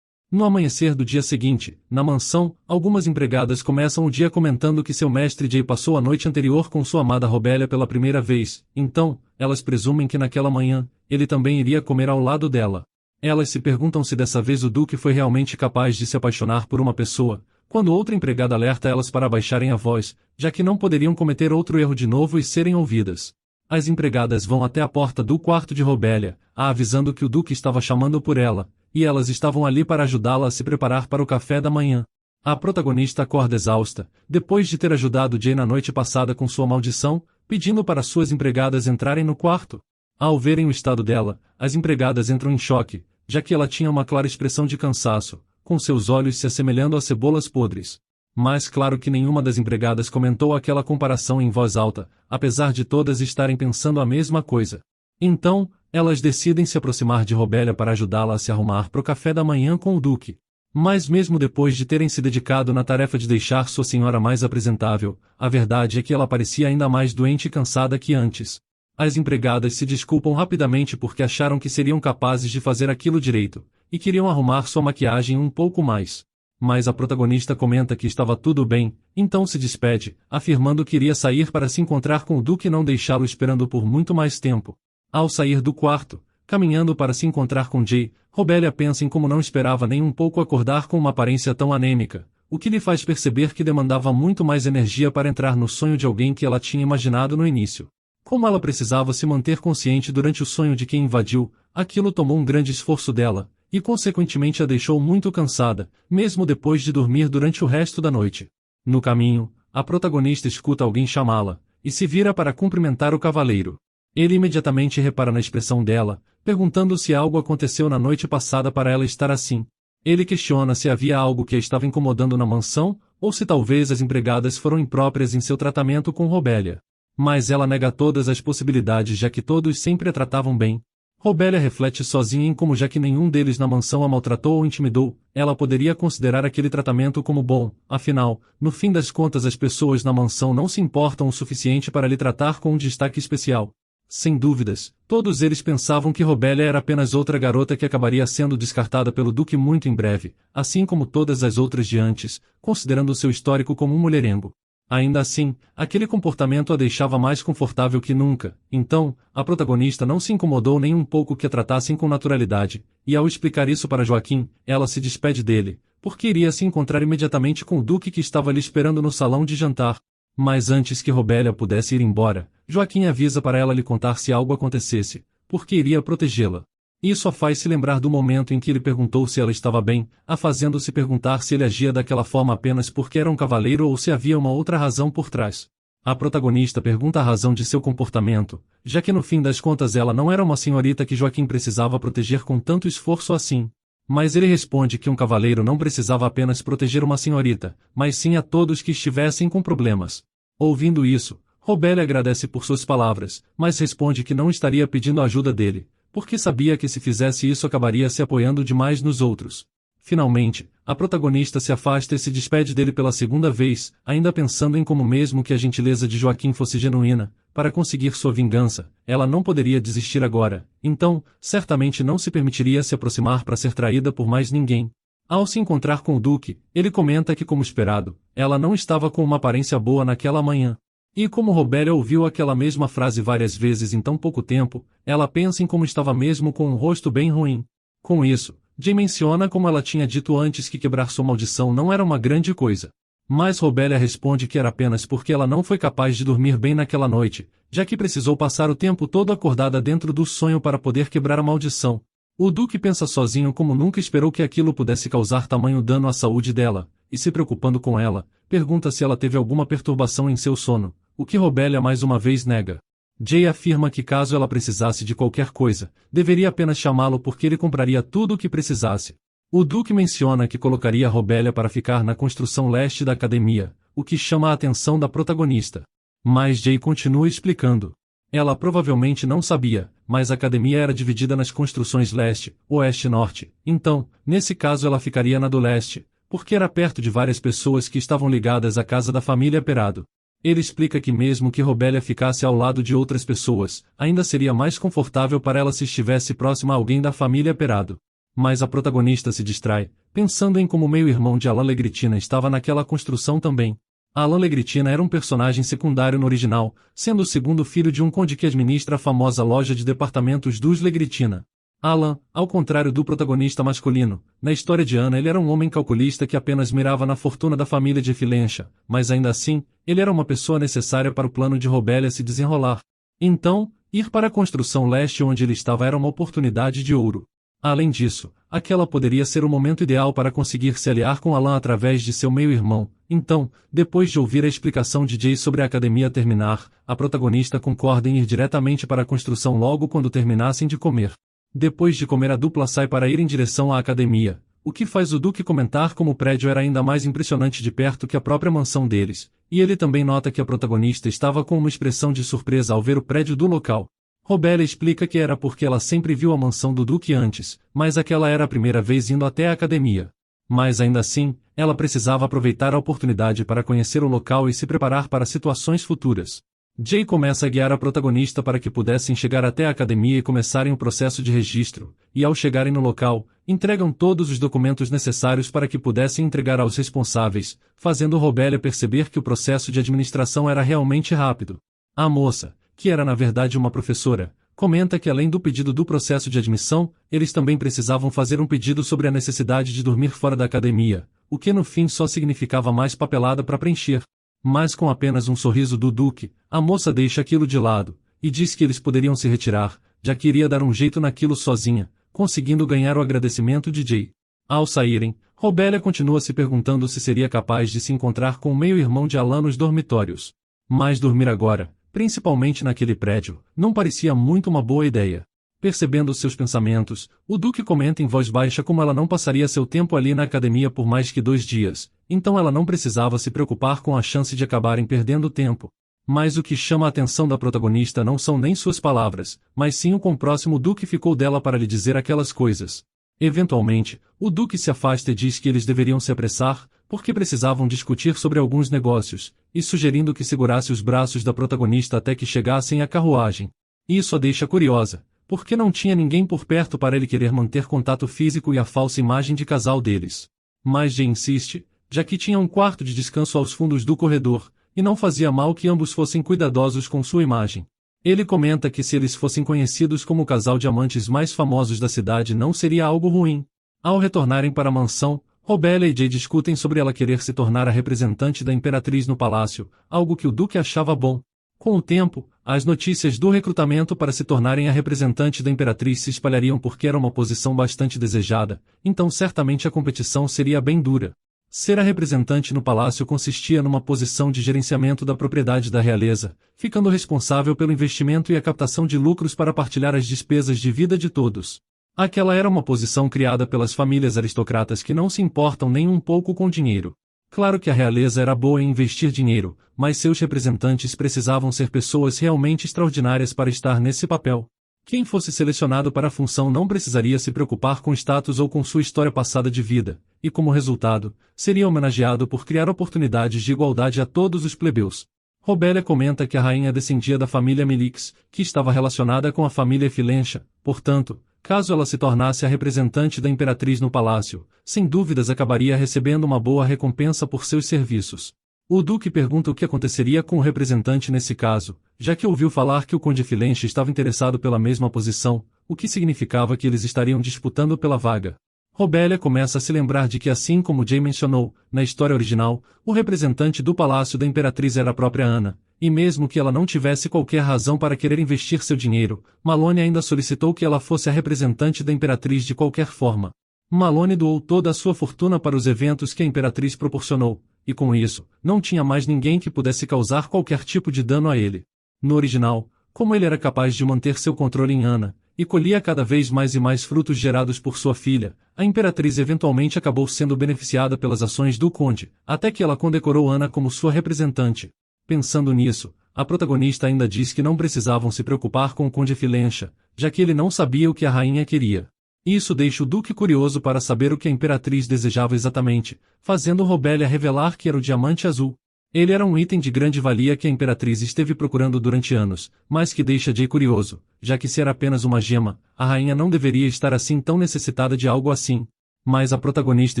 No amanhecer do dia seguinte, na mansão, algumas empregadas começam o dia comentando que seu mestre Jay passou a noite anterior com sua amada Robélia pela primeira vez, então, elas presumem que naquela manhã, ele também iria comer ao lado dela. Elas se perguntam se dessa vez o Duque foi realmente capaz de se apaixonar por uma pessoa, quando outra empregada alerta elas para baixarem a voz, já que não poderiam cometer outro erro de novo e serem ouvidas. As empregadas vão até a porta do quarto de Robélia, a avisando que o Duque estava chamando por ela, e elas estavam ali para ajudá-la a se preparar para o café da manhã. A protagonista acorda exausta, depois de ter ajudado Jay na noite passada com sua maldição, pedindo para suas empregadas entrarem no quarto. Ao verem o estado dela, as empregadas entram em choque, já que ela tinha uma clara expressão de cansaço, com seus olhos se assemelhando a cebolas podres. Mas claro que nenhuma das empregadas comentou aquela comparação em voz alta, apesar de todas estarem pensando a mesma coisa. Então, elas decidem se aproximar de Robélia para ajudá-la a se arrumar para o café da manhã com o Duque. Mas mesmo depois de terem se dedicado na tarefa de deixar sua senhora mais apresentável, a verdade é que ela parecia ainda mais doente e cansada que antes. As empregadas se desculpam rapidamente porque acharam que seriam capazes de fazer aquilo direito, e queriam arrumar sua maquiagem um pouco mais. Mas a protagonista comenta que estava tudo bem, então se despede, afirmando que iria sair para se encontrar com o Duque e não deixá-lo esperando por muito mais tempo. Ao sair do quarto, caminhando para se encontrar com Jay, Robélia pensa em como não esperava nem um pouco acordar com uma aparência tão anêmica, o que lhe faz perceber que demandava muito mais energia para entrar no sonho de alguém que ela tinha imaginado no início. Como ela precisava se manter consciente durante o sonho de quem invadiu, aquilo tomou um grande esforço dela, e consequentemente a deixou muito cansada, mesmo depois de dormir durante o resto da noite. No caminho, a protagonista escuta alguém chamá-la, e se vira para cumprimentar o cavaleiro. Ele imediatamente repara na expressão dela, perguntando se algo aconteceu na noite passada para ela estar assim. Ele questiona se havia algo que a estava incomodando na mansão, ou se talvez as empregadas foram impróprias em seu tratamento com Robélia. Mas ela nega todas as possibilidades já que todos sempre a tratavam bem. Robélia reflete sozinha em como já que nenhum deles na mansão a maltratou ou intimidou, ela poderia considerar aquele tratamento como bom, afinal, no fim das contas as pessoas na mansão não se importam o suficiente para lhe tratar com um destaque especial. Sem dúvidas, todos eles pensavam que Robélia era apenas outra garota que acabaria sendo descartada pelo Duque muito em breve, assim como todas as outras de antes, considerando seu histórico como um mulherengo. Ainda assim, aquele comportamento a deixava mais confortável que nunca, então, a protagonista não se incomodou nem um pouco que a tratassem com naturalidade, e ao explicar isso para Joaquim, ela se despede dele, porque iria se encontrar imediatamente com o Duque que estava ali esperando no salão de jantar. Mas antes que Robélia pudesse ir embora, Joaquim avisa para ela lhe contar se algo acontecesse, porque iria protegê-la. Isso a faz se lembrar do momento em que ele perguntou se ela estava bem, a fazendo-se perguntar se ele agia daquela forma apenas porque era um cavaleiro ou se havia uma outra razão por trás. A protagonista pergunta a razão de seu comportamento, já que no fim das contas ela não era uma senhorita que Joaquim precisava proteger com tanto esforço assim. Mas ele responde que um cavaleiro não precisava apenas proteger uma senhorita, mas sim a todos que estivessem com problemas. Ouvindo isso, Robele agradece por suas palavras, mas responde que não estaria pedindo a ajuda dele, porque sabia que se fizesse isso acabaria se apoiando demais nos outros. Finalmente, a protagonista se afasta e se despede dele pela segunda vez, ainda pensando em como mesmo que a gentileza de Joaquim fosse genuína, para conseguir sua vingança, ela não poderia desistir agora, então, certamente não se permitiria se aproximar para ser traída por mais ninguém. Ao se encontrar com o Duque, ele comenta que, como esperado, ela não estava com uma aparência boa naquela manhã. E como Robélia ouviu aquela mesma frase várias vezes em tão pouco tempo, ela pensa em como estava mesmo com um rosto bem ruim. Com isso, Jay menciona como ela tinha dito antes que quebrar sua maldição não era uma grande coisa. Mas Robélia responde que era apenas porque ela não foi capaz de dormir bem naquela noite, já que precisou passar o tempo todo acordada dentro do sonho para poder quebrar a maldição. O Duque pensa sozinho como nunca esperou que aquilo pudesse causar tamanho dano à saúde dela, e se preocupando com ela, pergunta se ela teve alguma perturbação em seu sono, o que Robélia mais uma vez nega. Jay afirma que caso ela precisasse de qualquer coisa, deveria apenas chamá-lo porque ele compraria tudo o que precisasse. O Duque menciona que colocaria Robélia para ficar na construção leste da academia, o que chama a atenção da protagonista. Mas Jay continua explicando. Ela provavelmente não sabia, mas a academia era dividida nas construções leste, oeste e norte, então, nesse caso ela ficaria na do leste, porque era perto de várias pessoas que estavam ligadas à casa da família Perado. Ele explica que mesmo que Robélia ficasse ao lado de outras pessoas, ainda seria mais confortável para ela se estivesse próxima a alguém da família Perado. Mas a protagonista se distrai, pensando em como o meio-irmão de Alan Legritina estava naquela construção também. Alan Legritina era um personagem secundário no original, sendo o segundo filho de um conde que administra a famosa loja de departamentos dos Legritina. Alan, ao contrário do protagonista masculino, na história de Ana ele era um homem calculista que apenas mirava na fortuna da família de Filencha, mas ainda assim, ele era uma pessoa necessária para o plano de Robélia se desenrolar. Então, ir para a construção leste onde ele estava era uma oportunidade de ouro. Além disso, aquela poderia ser o momento ideal para conseguir se aliar com Alan através de seu meio-irmão. Então, depois de ouvir a explicação de Jay sobre a academia terminar, a protagonista concorda em ir diretamente para a construção logo quando terminassem de comer. Depois de comer, a dupla sai para ir em direção à academia, o que faz o Duque comentar como o prédio era ainda mais impressionante de perto que a própria mansão deles, e ele também nota que a protagonista estava com uma expressão de surpresa ao ver o prédio do local. Robélia explica que era porque ela sempre viu a mansão do Duque antes, mas aquela era a primeira vez indo até a academia. Mas ainda assim, ela precisava aproveitar a oportunidade para conhecer o local e se preparar para situações futuras. Jay começa a guiar a protagonista para que pudessem chegar até a academia e começarem o processo de registro, e ao chegarem no local, entregam todos os documentos necessários para que pudessem entregar aos responsáveis, fazendo Robélia perceber que o processo de administração era realmente rápido. A moça, que era na verdade uma professora, comenta que além do pedido do processo de admissão, eles também precisavam fazer um pedido sobre a necessidade de dormir fora da academia, o que no fim só significava mais papelada para preencher. Mas com apenas um sorriso do Duque, a moça deixa aquilo de lado, e diz que eles poderiam se retirar, já que iria dar um jeito naquilo sozinha, conseguindo ganhar o agradecimento de Jay. Ao saírem, Robélia continua se perguntando se seria capaz de se encontrar com o meio-irmão de Alan nos dormitórios. Mas dormir agora, principalmente naquele prédio, não parecia muito uma boa ideia. Percebendo seus pensamentos, o Duque comenta em voz baixa como ela não passaria seu tempo ali na academia por mais que 2 dias, então ela não precisava se preocupar com a chance de acabarem perdendo tempo. Mas o que chama a atenção da protagonista não são nem suas palavras, mas sim o quão próximo o Duque ficou dela para lhe dizer aquelas coisas. Eventualmente, o Duque se afasta e diz que eles deveriam se apressar, porque precisavam discutir sobre alguns negócios, e sugerindo que segurasse os braços da protagonista até que chegassem à carruagem. Isso a deixa curiosa, porque não tinha ninguém por perto para ele querer manter contato físico e a falsa imagem de casal deles. Mas Jay insiste, já que tinha um quarto de descanso aos fundos do corredor, e não fazia mal que ambos fossem cuidadosos com sua imagem. Ele comenta que se eles fossem conhecidos como o casal de amantes mais famosos da cidade não seria algo ruim. Ao retornarem para a mansão, Robélia e Jay discutem sobre ela querer se tornar a representante da Imperatriz no palácio, algo que o Duque achava bom. Com o tempo, as notícias do recrutamento para se tornarem a representante da Imperatriz se espalhariam porque era uma posição bastante desejada, então certamente a competição seria bem dura. Ser a representante no palácio consistia numa posição de gerenciamento da propriedade da realeza, ficando responsável pelo investimento e a captação de lucros para partilhar as despesas de vida de todos. Aquela era uma posição criada pelas famílias aristocratas que não se importam nem um pouco com dinheiro. Claro que a realeza era boa em investir dinheiro, mas seus representantes precisavam ser pessoas realmente extraordinárias para estar nesse papel. Quem fosse selecionado para a função não precisaria se preocupar com status ou com sua história passada de vida, e como resultado, seria homenageado por criar oportunidades de igualdade a todos os plebeus. Robélia comenta que a rainha descendia da família Melix, que estava relacionada com a família Filencha, portanto, caso ela se tornasse a representante da imperatriz no palácio, sem dúvidas acabaria recebendo uma boa recompensa por seus serviços. O duque pergunta o que aconteceria com o representante nesse caso, já que ouviu falar que o conde Filenche estava interessado pela mesma posição, o que significava que eles estariam disputando pela vaga. Robélia começa a se lembrar de que, assim como Jay mencionou, na história original, o representante do palácio da imperatriz era a própria Ana, e mesmo que ela não tivesse qualquer razão para querer investir seu dinheiro, Malone ainda solicitou que ela fosse a representante da imperatriz de qualquer forma. Malone doou toda a sua fortuna para os eventos que a imperatriz proporcionou, e com isso, não tinha mais ninguém que pudesse causar qualquer tipo de dano a ele. No original, como ele era capaz de manter seu controle em Ana, e colhia cada vez mais e mais frutos gerados por sua filha, a imperatriz eventualmente acabou sendo beneficiada pelas ações do conde, até que ela condecorou Ana como sua representante. Pensando nisso, a protagonista ainda diz que não precisavam se preocupar com o conde Filencha, já que ele não sabia o que a rainha queria. Isso deixa o duque curioso para saber o que a imperatriz desejava exatamente, fazendo Robélia revelar que era o diamante azul. Ele era um item de grande valia que a imperatriz esteve procurando durante anos, mas que deixa Jay curioso, já que se era apenas uma gema, a rainha não deveria estar assim tão necessitada de algo assim. Mas a protagonista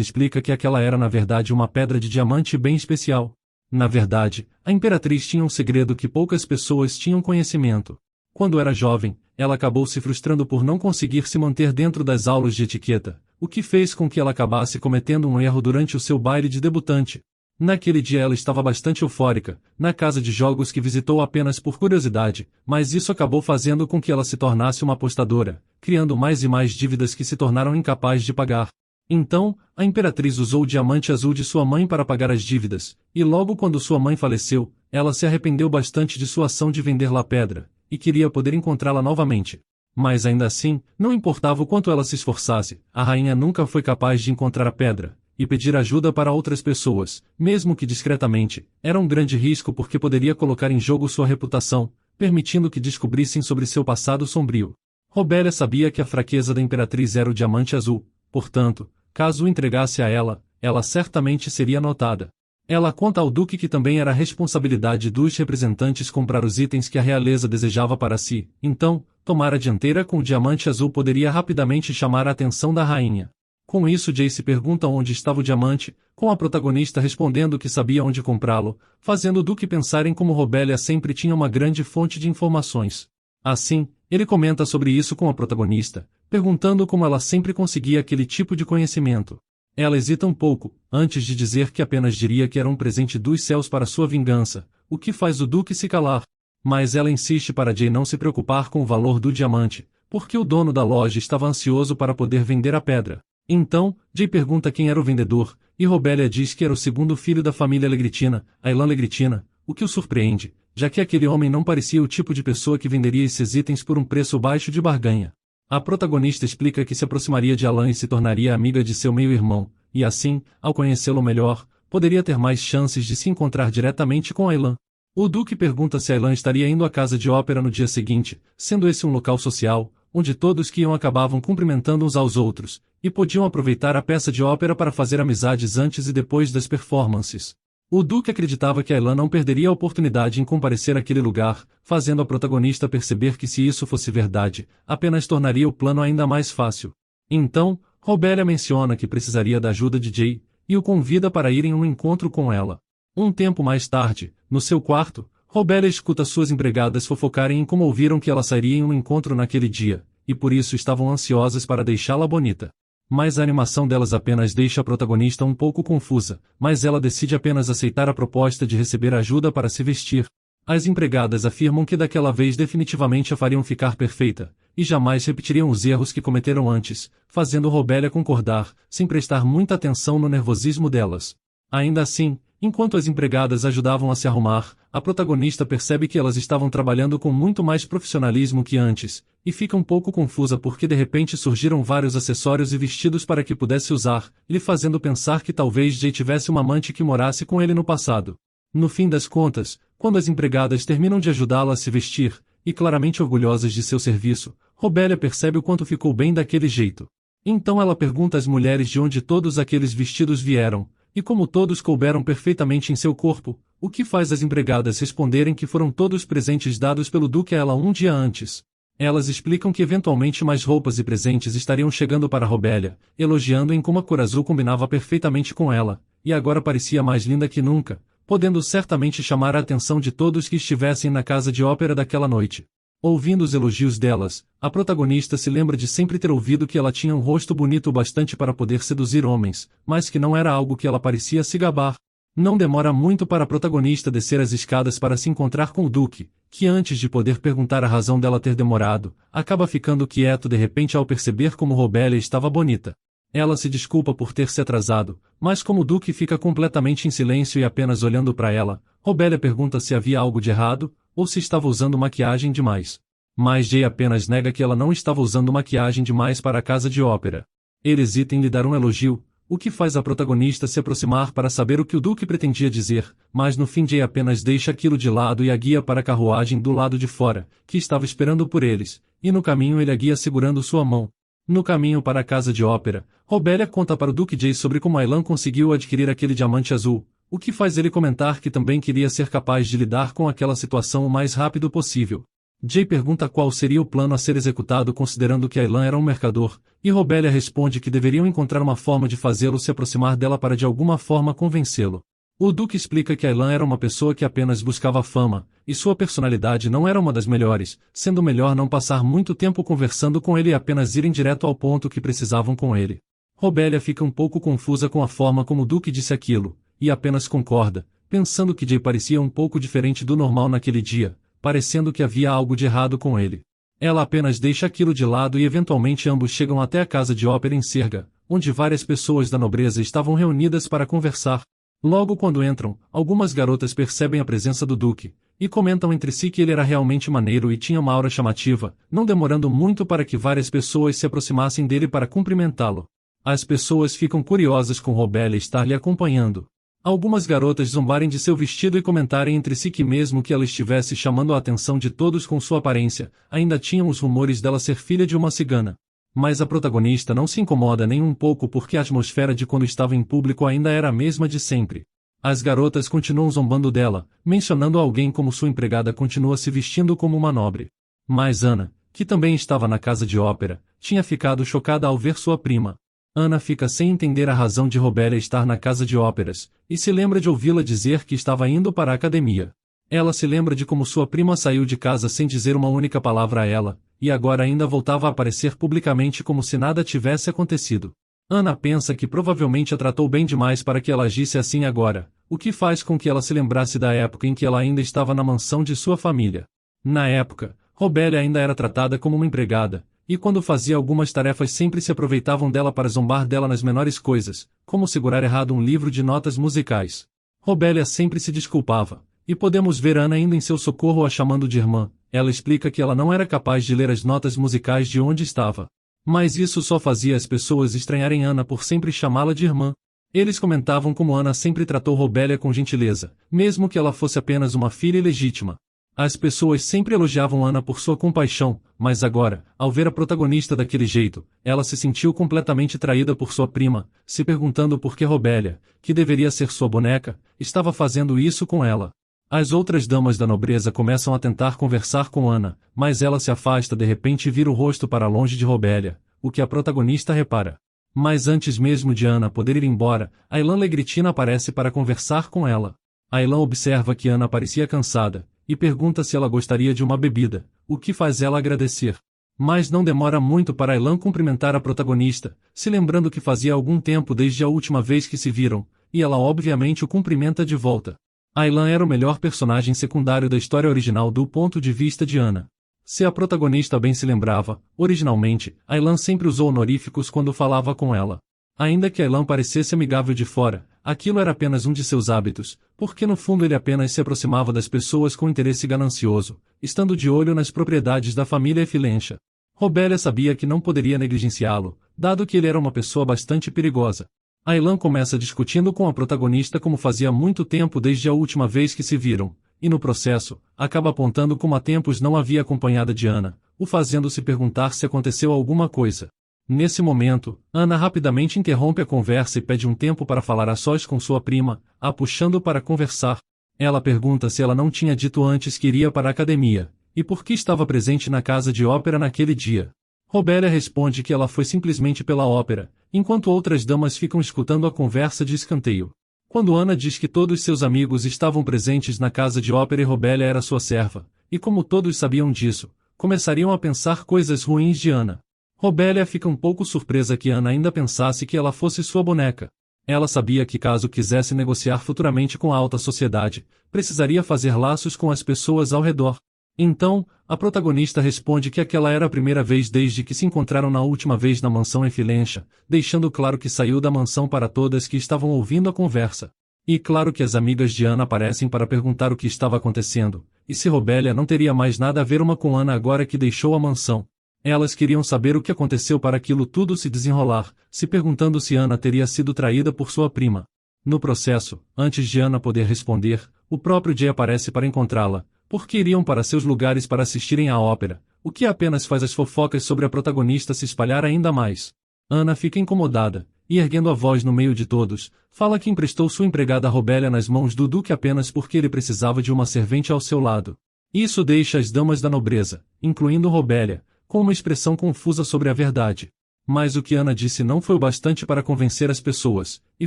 explica que aquela era na verdade uma pedra de diamante bem especial. Na verdade, a imperatriz tinha um segredo que poucas pessoas tinham conhecimento. Quando era jovem, ela acabou se frustrando por não conseguir se manter dentro das aulas de etiqueta, o que fez com que ela acabasse cometendo um erro durante o seu baile de debutante. Naquele dia ela estava bastante eufórica, na casa de jogos que visitou apenas por curiosidade, mas isso acabou fazendo com que ela se tornasse uma apostadora, criando mais e mais dívidas que se tornaram incapaz de pagar. Então, a imperatriz usou o diamante azul de sua mãe para pagar as dívidas, e logo quando sua mãe faleceu, ela se arrependeu bastante de sua ação de vender La Pedra, e queria poder encontrá-la novamente. Mas ainda assim, não importava o quanto ela se esforçasse, a rainha nunca foi capaz de encontrar a pedra, e pedir ajuda para outras pessoas, mesmo que discretamente, era um grande risco porque poderia colocar em jogo sua reputação, permitindo que descobrissem sobre seu passado sombrio. Robélia sabia que a fraqueza da imperatriz era o diamante azul, portanto, caso o entregasse a ela, ela certamente seria notada. Ela conta ao duque que também era responsabilidade dos representantes comprar os itens que a realeza desejava para si, então, tomar a dianteira com o diamante azul poderia rapidamente chamar a atenção da rainha. Com isso Jay se pergunta onde estava o diamante, com a protagonista respondendo que sabia onde comprá-lo, fazendo o duque pensar em como Robélia sempre tinha uma grande fonte de informações. Assim, ele comenta sobre isso com a protagonista, perguntando como ela sempre conseguia aquele tipo de conhecimento. Ela hesita um pouco, antes de dizer que apenas diria que era um presente dos céus para sua vingança, o que faz o duque se calar. Mas ela insiste para Jay não se preocupar com o valor do diamante, porque o dono da loja estava ansioso para poder vender a pedra. Então, Jay pergunta quem era o vendedor, e Robélia diz que era o segundo filho da família Legritina, Aylan Legritina, o que o surpreende, já que aquele homem não parecia o tipo de pessoa que venderia esses itens por um preço baixo de barganha. A protagonista explica que se aproximaria de Alan e se tornaria amiga de seu meio-irmão, e assim, ao conhecê-lo melhor, poderia ter mais chances de se encontrar diretamente com Aylan. O duque pergunta se Aylan estaria indo à casa de ópera no dia seguinte, sendo esse um local social, onde todos que iam acabavam cumprimentando uns aos outros, e podiam aproveitar a peça de ópera para fazer amizades antes e depois das performances. O duque acreditava que Aylan não perderia a oportunidade em comparecer àquele lugar, fazendo a protagonista perceber que se isso fosse verdade, apenas tornaria o plano ainda mais fácil. Então, Robélia menciona que precisaria da ajuda de Jay, e o convida para ir em um encontro com ela. Um tempo mais tarde, no seu quarto, Robélia escuta suas empregadas fofocarem em como ouviram que ela sairia em um encontro naquele dia, e por isso estavam ansiosas para deixá-la bonita. Mas a animação delas apenas deixa a protagonista um pouco confusa, mas ela decide apenas aceitar a proposta de receber ajuda para se vestir. As empregadas afirmam que daquela vez definitivamente a fariam ficar perfeita, e jamais repetiriam os erros que cometeram antes, fazendo Robélia concordar, sem prestar muita atenção no nervosismo delas. Ainda assim, enquanto as empregadas ajudavam a se arrumar, a protagonista percebe que elas estavam trabalhando com muito mais profissionalismo que antes, e fica um pouco confusa porque de repente surgiram vários acessórios e vestidos para que pudesse usar, lhe fazendo pensar que talvez Jay tivesse uma amante que morasse com ele no passado. No fim das contas, quando as empregadas terminam de ajudá-la a se vestir, e claramente orgulhosas de seu serviço, Robélia percebe o quanto ficou bem daquele jeito. Então ela pergunta às mulheres de onde todos aqueles vestidos vieram, e como todos couberam perfeitamente em seu corpo, o que faz as empregadas responderem que foram todos presentes dados pelo Duque a ela um dia antes. Elas explicam que eventualmente mais roupas e presentes estariam chegando para Robélia, elogiando em como a cor azul combinava perfeitamente com ela, e agora parecia mais linda que nunca, podendo certamente chamar a atenção de todos que estivessem na casa de ópera daquela noite. Ouvindo os elogios delas, a protagonista se lembra de sempre ter ouvido que ela tinha um rosto bonito o bastante para poder seduzir homens, mas que não era algo que ela parecia se gabar. Não demora muito para a protagonista descer as escadas para se encontrar com o Duque, que antes de poder perguntar a razão dela ter demorado, acaba ficando quieto de repente ao perceber como Robélia estava bonita. Ela se desculpa por ter se atrasado, mas como o Duque fica completamente em silêncio e apenas olhando para ela, Robélia pergunta se havia algo de errado, ou se estava usando maquiagem demais. Mas Jay apenas nega que ela não estava usando maquiagem demais para a casa de ópera. Ele hesita em lhe dar um elogio, o que faz a protagonista se aproximar para saber o que o Duque pretendia dizer, mas no fim Jay apenas deixa aquilo de lado e a guia para a carruagem do lado de fora, que estava esperando por eles, e no caminho ele a guia segurando sua mão. No caminho para a casa de ópera, Robélia conta para o Duque Jay sobre como Aylan conseguiu adquirir aquele diamante azul, o que faz ele comentar que também queria ser capaz de lidar com aquela situação o mais rápido possível. Jay pergunta qual seria o plano a ser executado considerando que Aylan era um mercador, e Robélia responde que deveriam encontrar uma forma de fazê-lo se aproximar dela para de alguma forma convencê-lo. O Duque explica que Aylan era uma pessoa que apenas buscava fama, e sua personalidade não era uma das melhores, sendo melhor não passar muito tempo conversando com ele e apenas irem direto ao ponto que precisavam com ele. Robélia fica um pouco confusa com a forma como o Duque disse aquilo, e apenas concorda, pensando que Jay parecia um pouco diferente do normal naquele dia, parecendo que havia algo de errado com ele. Ela apenas deixa aquilo de lado e eventualmente ambos chegam até a casa de ópera em Serga, onde várias pessoas da nobreza estavam reunidas para conversar. Logo quando entram, algumas garotas percebem a presença do Duque, e comentam entre si que ele era realmente maneiro e tinha uma aura chamativa, não demorando muito para que várias pessoas se aproximassem dele para cumprimentá-lo. As pessoas ficam curiosas com Robélia estar lhe acompanhando. Algumas garotas zombarem de seu vestido e comentarem entre si que mesmo que ela estivesse chamando a atenção de todos com sua aparência, ainda tinham os rumores dela ser filha de uma cigana. Mas a protagonista não se incomoda nem um pouco porque a atmosfera de quando estava em público ainda era a mesma de sempre. As garotas continuam zombando dela, mencionando alguém como sua empregada continua se vestindo como uma nobre. Mas Ana, que também estava na casa de ópera, tinha ficado chocada ao ver sua prima. Ana fica sem entender a razão de Robélia estar na casa de óperas, e se lembra de ouvi-la dizer que estava indo para a academia. Ela se lembra de como sua prima saiu de casa sem dizer uma única palavra a ela, e agora ainda voltava a aparecer publicamente como se nada tivesse acontecido. Ana pensa que provavelmente a tratou bem demais para que ela agisse assim agora, o que faz com que ela se lembrasse da época em que ela ainda estava na mansão de sua família. Na época, Robélia ainda era tratada como uma empregada, e quando fazia algumas tarefas sempre se aproveitavam dela para zombar dela nas menores coisas, como segurar errado um livro de notas musicais. Robélia sempre se desculpava, e podemos ver Ana indo em seu socorro a chamando de irmã. Ela explica que ela não era capaz de ler as notas musicais de onde estava. Mas isso só fazia as pessoas estranharem Ana por sempre chamá-la de irmã. Eles comentavam como Ana sempre tratou Robélia com gentileza, mesmo que ela fosse apenas uma filha ilegítima. As pessoas sempre elogiavam Ana por sua compaixão, mas agora, ao ver a protagonista daquele jeito, ela se sentiu completamente traída por sua prima, se perguntando por que Robélia, que deveria ser sua boneca, estava fazendo isso com ela. As outras damas da nobreza começam a tentar conversar com Ana, mas ela se afasta de repente e vira o rosto para longe de Robélia, o que a protagonista repara. Mas antes mesmo de Ana poder ir embora, Aylan Legritina aparece para conversar com ela. Aylan observa que Ana parecia cansada, e pergunta se ela gostaria de uma bebida, o que faz ela agradecer. Mas não demora muito para Aylan cumprimentar a protagonista, se lembrando que fazia algum tempo desde a última vez que se viram, e ela obviamente o cumprimenta de volta. Aylan era o melhor personagem secundário da história original do ponto de vista de Ana. Se a protagonista bem se lembrava, originalmente, Aylan sempre usou honoríficos quando falava com ela. Ainda que Aylan parecesse amigável de fora, aquilo era apenas um de seus hábitos, porque no fundo ele apenas se aproximava das pessoas com interesse ganancioso, estando de olho nas propriedades da família Efilensha. Robélia sabia que não poderia negligenciá-lo, dado que ele era uma pessoa bastante perigosa. Aylan começa discutindo com a protagonista como fazia muito tempo desde a última vez que se viram, e no processo, acaba apontando como há tempos não havia acompanhada de Ana, o fazendo se perguntar se aconteceu alguma coisa. Nesse momento, Ana rapidamente interrompe a conversa e pede um tempo para falar a sós com sua prima, a puxando para conversar. Ela pergunta se ela não tinha dito antes que iria para a academia, e por que estava presente na casa de ópera naquele dia. Robélia responde que ela foi simplesmente pela ópera, enquanto outras damas ficam escutando a conversa de escanteio. Quando Ana diz que todos seus amigos estavam presentes na casa de ópera e Robélia era sua serva, e como todos sabiam disso, começariam a pensar coisas ruins de Ana. Robélia fica um pouco surpresa que Ana ainda pensasse que ela fosse sua boneca. Ela sabia que caso quisesse negociar futuramente com a alta sociedade, precisaria fazer laços com as pessoas ao redor. Então, a protagonista responde que aquela era a primeira vez desde que se encontraram na última vez na mansão Efilensha, deixando claro que saiu da mansão para todas que estavam ouvindo a conversa. E claro que as amigas de Ana aparecem para perguntar o que estava acontecendo, e se Robélia não teria mais nada a ver uma com Ana agora que deixou a mansão. Elas queriam saber o que aconteceu para aquilo tudo se desenrolar, se perguntando se Ana teria sido traída por sua prima. No processo, antes de Ana poder responder, o próprio Jay aparece para encontrá-la, porque iriam para seus lugares para assistirem à ópera, o que apenas faz as fofocas sobre a protagonista se espalhar ainda mais. Ana fica incomodada, e erguendo a voz no meio de todos, fala que emprestou sua empregada Robélia nas mãos do Duque apenas porque ele precisava de uma servente ao seu lado. Isso deixa as damas da nobreza, incluindo Robélia, com uma expressão confusa sobre a verdade. Mas o que Ana disse não foi o bastante para convencer as pessoas, e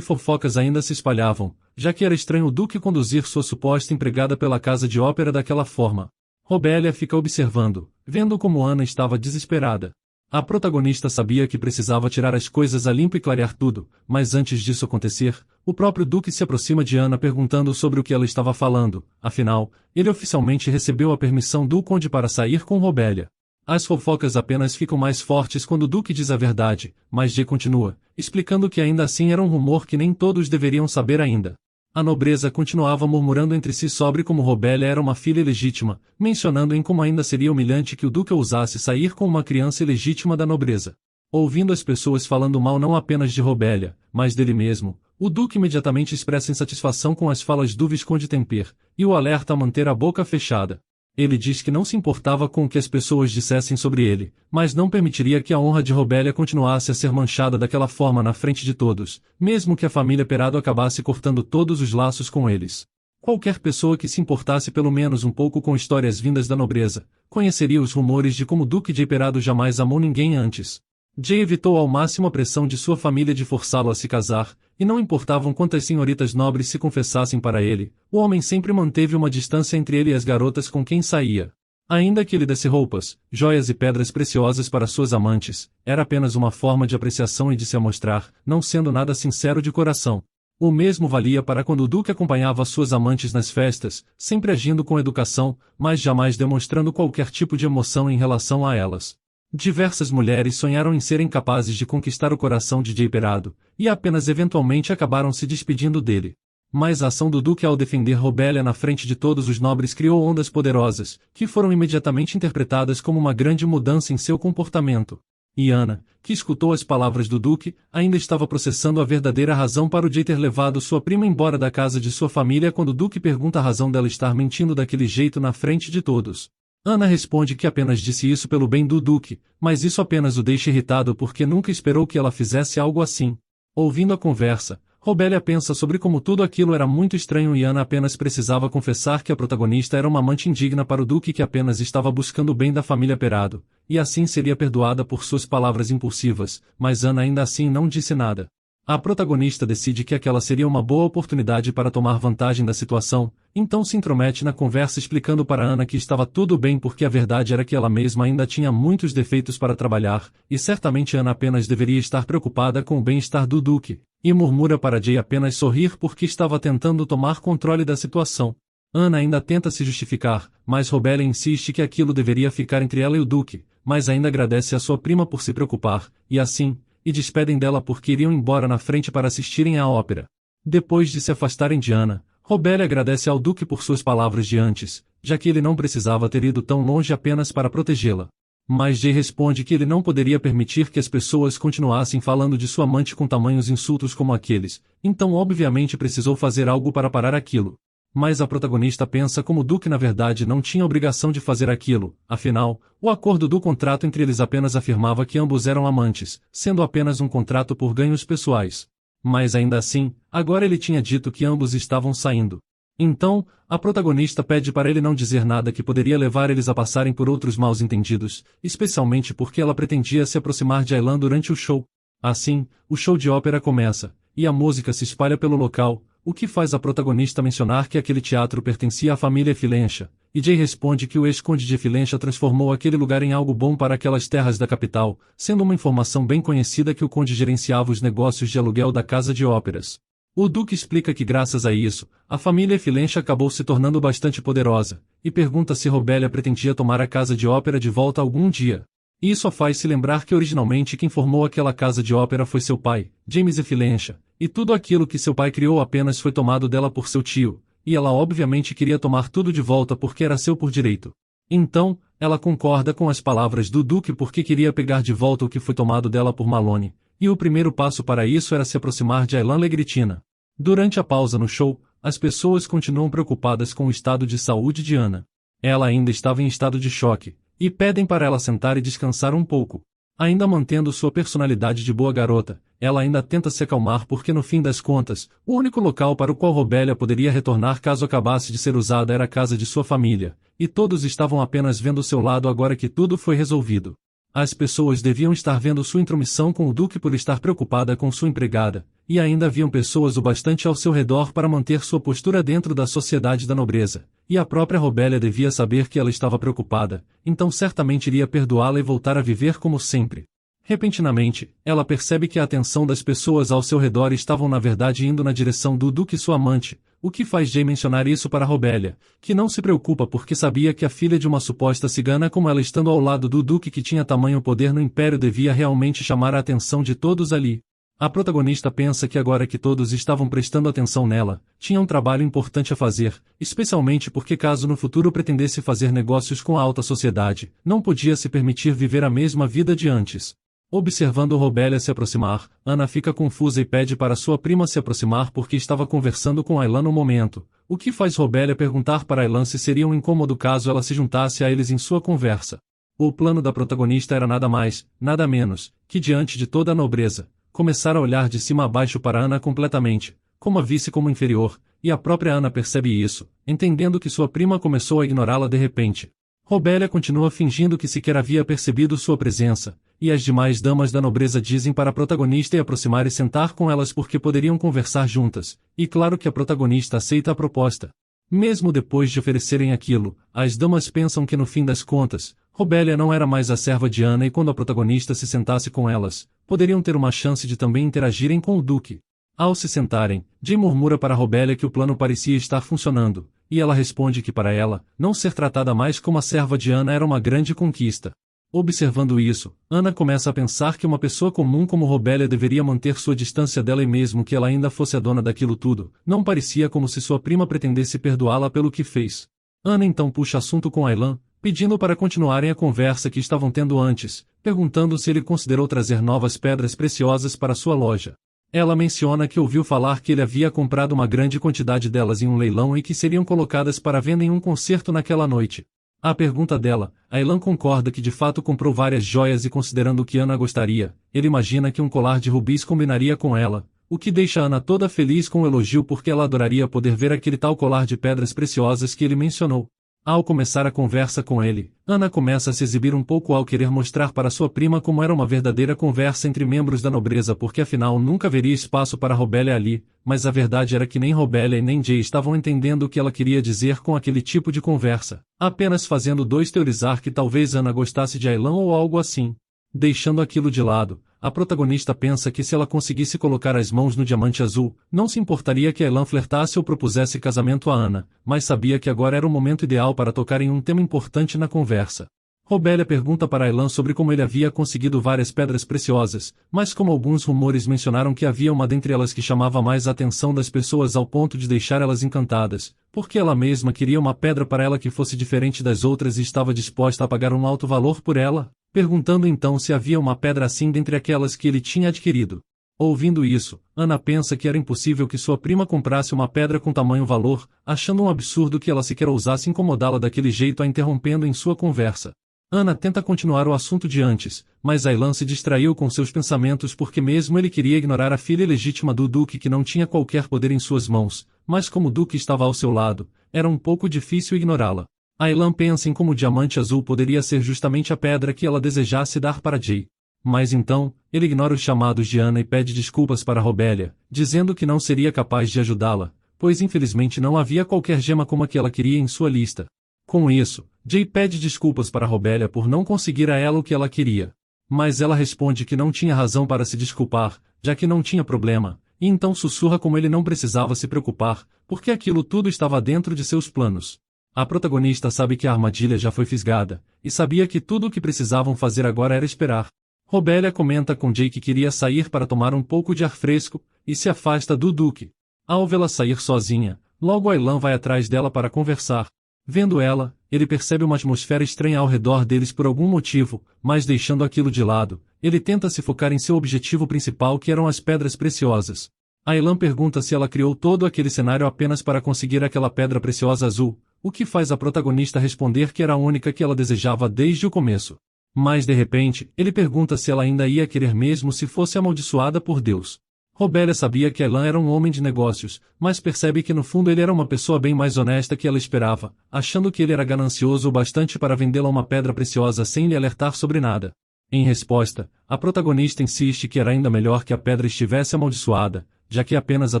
fofocas ainda se espalhavam, já que era estranho o Duque conduzir sua suposta empregada pela casa de ópera daquela forma. Robélia fica observando, vendo como Ana estava desesperada. A protagonista sabia que precisava tirar as coisas a limpo e clarear tudo, mas antes disso acontecer, o próprio Duque se aproxima de Ana perguntando sobre o que ela estava falando, afinal, ele oficialmente recebeu a permissão do Conde para sair com Robélia. As fofocas apenas ficam mais fortes quando o Duque diz a verdade, mas Jay continua, explicando que ainda assim era um rumor que nem todos deveriam saber ainda. A nobreza continuava murmurando entre si sobre como Robélia era uma filha ilegítima, mencionando em como ainda seria humilhante que o Duque ousasse sair com uma criança ilegítima da nobreza. Ouvindo as pessoas falando mal não apenas de Robélia, mas dele mesmo, o Duque imediatamente expressa insatisfação com as falas do Visconde Temper, e o alerta a manter a boca fechada. Ele diz que não se importava com o que as pessoas dissessem sobre ele, mas não permitiria que a honra de Robélia continuasse a ser manchada daquela forma na frente de todos, mesmo que a família Perado acabasse cortando todos os laços com eles. Qualquer pessoa que se importasse pelo menos um pouco com histórias vindas da nobreza, conheceria os rumores de como Duque Jay Perado jamais amou ninguém antes. Jay evitou ao máximo a pressão de sua família de forçá-lo a se casar, e não importavam quantas senhoritas nobres se confessassem para ele, o homem sempre manteve uma distância entre ele e as garotas com quem saía. Ainda que ele desse roupas, joias e pedras preciosas para suas amantes, era apenas uma forma de apreciação e de se amostrar, não sendo nada sincero de coração. O mesmo valia para quando o Duque acompanhava suas amantes nas festas, sempre agindo com educação, mas jamais demonstrando qualquer tipo de emoção em relação a elas. Diversas mulheres sonharam em serem capazes de conquistar o coração de Jay Perado, e apenas eventualmente acabaram se despedindo dele. Mas a ação do Duque ao defender Robélia na frente de todos os nobres criou ondas poderosas, que foram imediatamente interpretadas como uma grande mudança em seu comportamento. E Ana, que escutou as palavras do Duque, ainda estava processando a verdadeira razão para o Jay ter levado sua prima embora da casa de sua família quando o Duque pergunta a razão dela estar mentindo daquele jeito na frente de todos. Ana responde que apenas disse isso pelo bem do Duque, mas isso apenas o deixa irritado porque nunca esperou que ela fizesse algo assim. Ouvindo a conversa, Robélia pensa sobre como tudo aquilo era muito estranho e Ana apenas precisava confessar que a protagonista era uma amante indigna para o Duque que apenas estava buscando o bem da família Perado, e assim seria perdoada por suas palavras impulsivas, mas Ana ainda assim não disse nada. A protagonista decide que aquela seria uma boa oportunidade para tomar vantagem da situação, então se intromete na conversa explicando para Ana que estava tudo bem porque a verdade era que ela mesma ainda tinha muitos defeitos para trabalhar, e certamente Ana apenas deveria estar preocupada com o bem-estar do Duque, e murmura para Jay apenas sorrir porque estava tentando tomar controle da situação. Ana ainda tenta se justificar, mas Robélia insiste que aquilo deveria ficar entre ela e o Duque, mas ainda agradece a sua prima por se preocupar, e assim, e despedem dela porque iriam embora na frente para assistirem à ópera. Depois de se afastarem de Anna, Robélia agradece ao Duque por suas palavras de antes, já que ele não precisava ter ido tão longe apenas para protegê-la. Mas Jay responde que ele não poderia permitir que as pessoas continuassem falando de sua amante com tamanhos insultos como aqueles, então obviamente precisou fazer algo para parar aquilo. Mas a protagonista pensa como Duque na verdade não tinha obrigação de fazer aquilo, afinal, o acordo do contrato entre eles apenas afirmava que ambos eram amantes, sendo apenas um contrato por ganhos pessoais. Mas ainda assim, agora ele tinha dito que ambos estavam saindo. Então, a protagonista pede para ele não dizer nada que poderia levar eles a passarem por outros mal-entendidos, especialmente porque ela pretendia se aproximar de Aylan durante o show. Assim, o show de ópera começa, e a música se espalha pelo local, o que faz a protagonista mencionar que aquele teatro pertencia à família Filencha, e Jay responde que o ex-conde de Filencha transformou aquele lugar em algo bom para aquelas terras da capital, sendo uma informação bem conhecida que o conde gerenciava os negócios de aluguel da casa de óperas. O Duque explica que graças a isso, a família Filencha acabou se tornando bastante poderosa, e pergunta se Robélia pretendia tomar a casa de ópera de volta algum dia. Isso a faz se lembrar que originalmente quem formou aquela casa de ópera foi seu pai, James Filencha, e tudo aquilo que seu pai criou apenas foi tomado dela por seu tio, e ela obviamente queria tomar tudo de volta porque era seu por direito. Então, ela concorda com as palavras do Duque porque queria pegar de volta o que foi tomado dela por Malone, e o primeiro passo para isso era se aproximar de Aylan Legritina. Durante a pausa no show, as pessoas continuam preocupadas com o estado de saúde de Anna. Ela ainda estava em estado de choque, e pedem para ela sentar e descansar um pouco. Ainda mantendo sua personalidade de boa garota, ela ainda tenta se acalmar porque no fim das contas, o único local para o qual Robélia poderia retornar caso acabasse de ser usada era a casa de sua família, e todos estavam apenas vendo seu lado agora que tudo foi resolvido. As pessoas deviam estar vendo sua intromissão com o Duque por estar preocupada com sua empregada, e ainda haviam pessoas o bastante ao seu redor para manter sua postura dentro da sociedade da nobreza, e a própria Robélia devia saber que ela estava preocupada, então certamente iria perdoá-la e voltar a viver como sempre. Repentinamente, ela percebe que a atenção das pessoas ao seu redor estavam na verdade indo na direção do Duque e sua amante, o que faz Jay mencionar isso para Robélia, que não se preocupa porque sabia que a filha de uma suposta cigana como ela estando ao lado do Duque que tinha tamanho poder no Império devia realmente chamar a atenção de todos ali. A protagonista pensa que agora que todos estavam prestando atenção nela, tinha um trabalho importante a fazer, especialmente porque caso no futuro pretendesse fazer negócios com a alta sociedade, não podia se permitir viver a mesma vida de antes. Observando Robélia se aproximar, Anna fica confusa e pede para sua prima se aproximar porque estava conversando com Aylan no momento, o que faz Robélia perguntar para Aylan se seria um incômodo caso ela se juntasse a eles em sua conversa. O plano da protagonista era nada mais, nada menos, que diante de toda a nobreza, começar a olhar de cima a baixo para Anna completamente, como a visse como inferior, e a própria Anna percebe isso, entendendo que sua prima começou a ignorá-la de repente. Robélia continua fingindo que sequer havia percebido sua presença, e as demais damas da nobreza dizem para a protagonista ir aproximar e sentar com elas porque poderiam conversar juntas, e claro que a protagonista aceita a proposta. Mesmo depois de oferecerem aquilo, as damas pensam que no fim das contas, Robélia não era mais a serva de Anna e quando a protagonista se sentasse com elas, poderiam ter uma chance de também interagirem com o Duque. Ao se sentarem, Jay murmura para Robélia que o plano parecia estar funcionando, e ela responde que para ela, não ser tratada mais como a serva de Anna era uma grande conquista. Observando isso, Anna começa a pensar que uma pessoa comum como Robélia deveria manter sua distância dela e mesmo que ela ainda fosse a dona daquilo tudo, não parecia como se sua prima pretendesse perdoá-la pelo que fez. Anna então puxa assunto com Aylan, pedindo para continuarem a conversa que estavam tendo antes, perguntando se ele considerou trazer novas pedras preciosas para sua loja. Ela menciona que ouviu falar que ele havia comprado uma grande quantidade delas em um leilão e que seriam colocadas para venda em um concerto naquela noite. À pergunta dela, Aylan concorda que de fato comprou várias joias e considerando o que Anna gostaria, ele imagina que um colar de rubis combinaria com ela, o que deixa Anna toda feliz com o elogio porque ela adoraria poder ver aquele tal colar de pedras preciosas que ele mencionou. Ao começar a conversa com ele, Anna começa a se exibir um pouco ao querer mostrar para sua prima como era uma verdadeira conversa entre membros da nobreza porque afinal nunca haveria espaço para Robélia ali, mas a verdade era que nem Robélia e nem Jay estavam entendendo o que ela queria dizer com aquele tipo de conversa, apenas fazendo dois teorizar que talvez Anna gostasse de Aylan ou algo assim. Deixando aquilo de lado, a protagonista pensa que se ela conseguisse colocar as mãos no diamante azul, não se importaria que Aylan flertasse ou propusesse casamento a Anna, mas sabia que agora era o momento ideal para tocar em um tema importante na conversa. Robélia pergunta para Aylan sobre como ele havia conseguido várias pedras preciosas, mas como alguns rumores mencionaram que havia uma dentre elas que chamava mais a atenção das pessoas ao ponto de deixar elas encantadas, porque ela mesma queria uma pedra para ela que fosse diferente das outras e estava disposta a pagar um alto valor por ela, perguntando então se havia uma pedra assim dentre aquelas que ele tinha adquirido. Ouvindo isso, Ana pensa que era impossível que sua prima comprasse uma pedra com tamanho valor, achando um absurdo que ela sequer ousasse incomodá-la daquele jeito, a interrompendo em sua conversa. Ana tenta continuar o assunto de antes, mas Aylan se distraiu com seus pensamentos porque mesmo ele queria ignorar a filha ilegítima do Duque que não tinha qualquer poder em suas mãos, mas como o Duque estava ao seu lado, era um pouco difícil ignorá-la. Aylan pensa em como o diamante azul poderia ser justamente a pedra que ela desejasse dar para Jay. Mas então, ele ignora os chamados de Ana e pede desculpas para Robélia, dizendo que não seria capaz de ajudá-la, pois infelizmente não havia qualquer gema como a que ela queria em sua lista. Com isso, Jay pede desculpas para Robélia por não conseguir a ela o que ela queria. Mas ela responde que não tinha razão para se desculpar, já que não tinha problema, e então sussurra como ele não precisava se preocupar, porque aquilo tudo estava dentro de seus planos. A protagonista sabe que a armadilha já foi fisgada, e sabia que tudo o que precisavam fazer agora era esperar. Robélia comenta com Jay que queria sair para tomar um pouco de ar fresco, e se afasta do Duque. Ao vê-la sair sozinha, logo Aylan vai atrás dela para conversar. Vendo ela, ele percebe uma atmosfera estranha ao redor deles por algum motivo, mas deixando aquilo de lado, ele tenta se focar em seu objetivo principal, que eram as pedras preciosas. Aylan pergunta se ela criou todo aquele cenário apenas para conseguir aquela pedra preciosa azul, o que faz a protagonista responder que era a única que ela desejava desde o começo. Mas de repente, ele pergunta se ela ainda ia querer mesmo se fosse amaldiçoada por Deus. Robélia sabia que Aylan era um homem de negócios, mas percebe que no fundo ele era uma pessoa bem mais honesta que ela esperava, achando que ele era ganancioso o bastante para vendê-la uma pedra preciosa sem lhe alertar sobre nada. Em resposta, a protagonista insiste que era ainda melhor que a pedra estivesse amaldiçoada, já que apenas a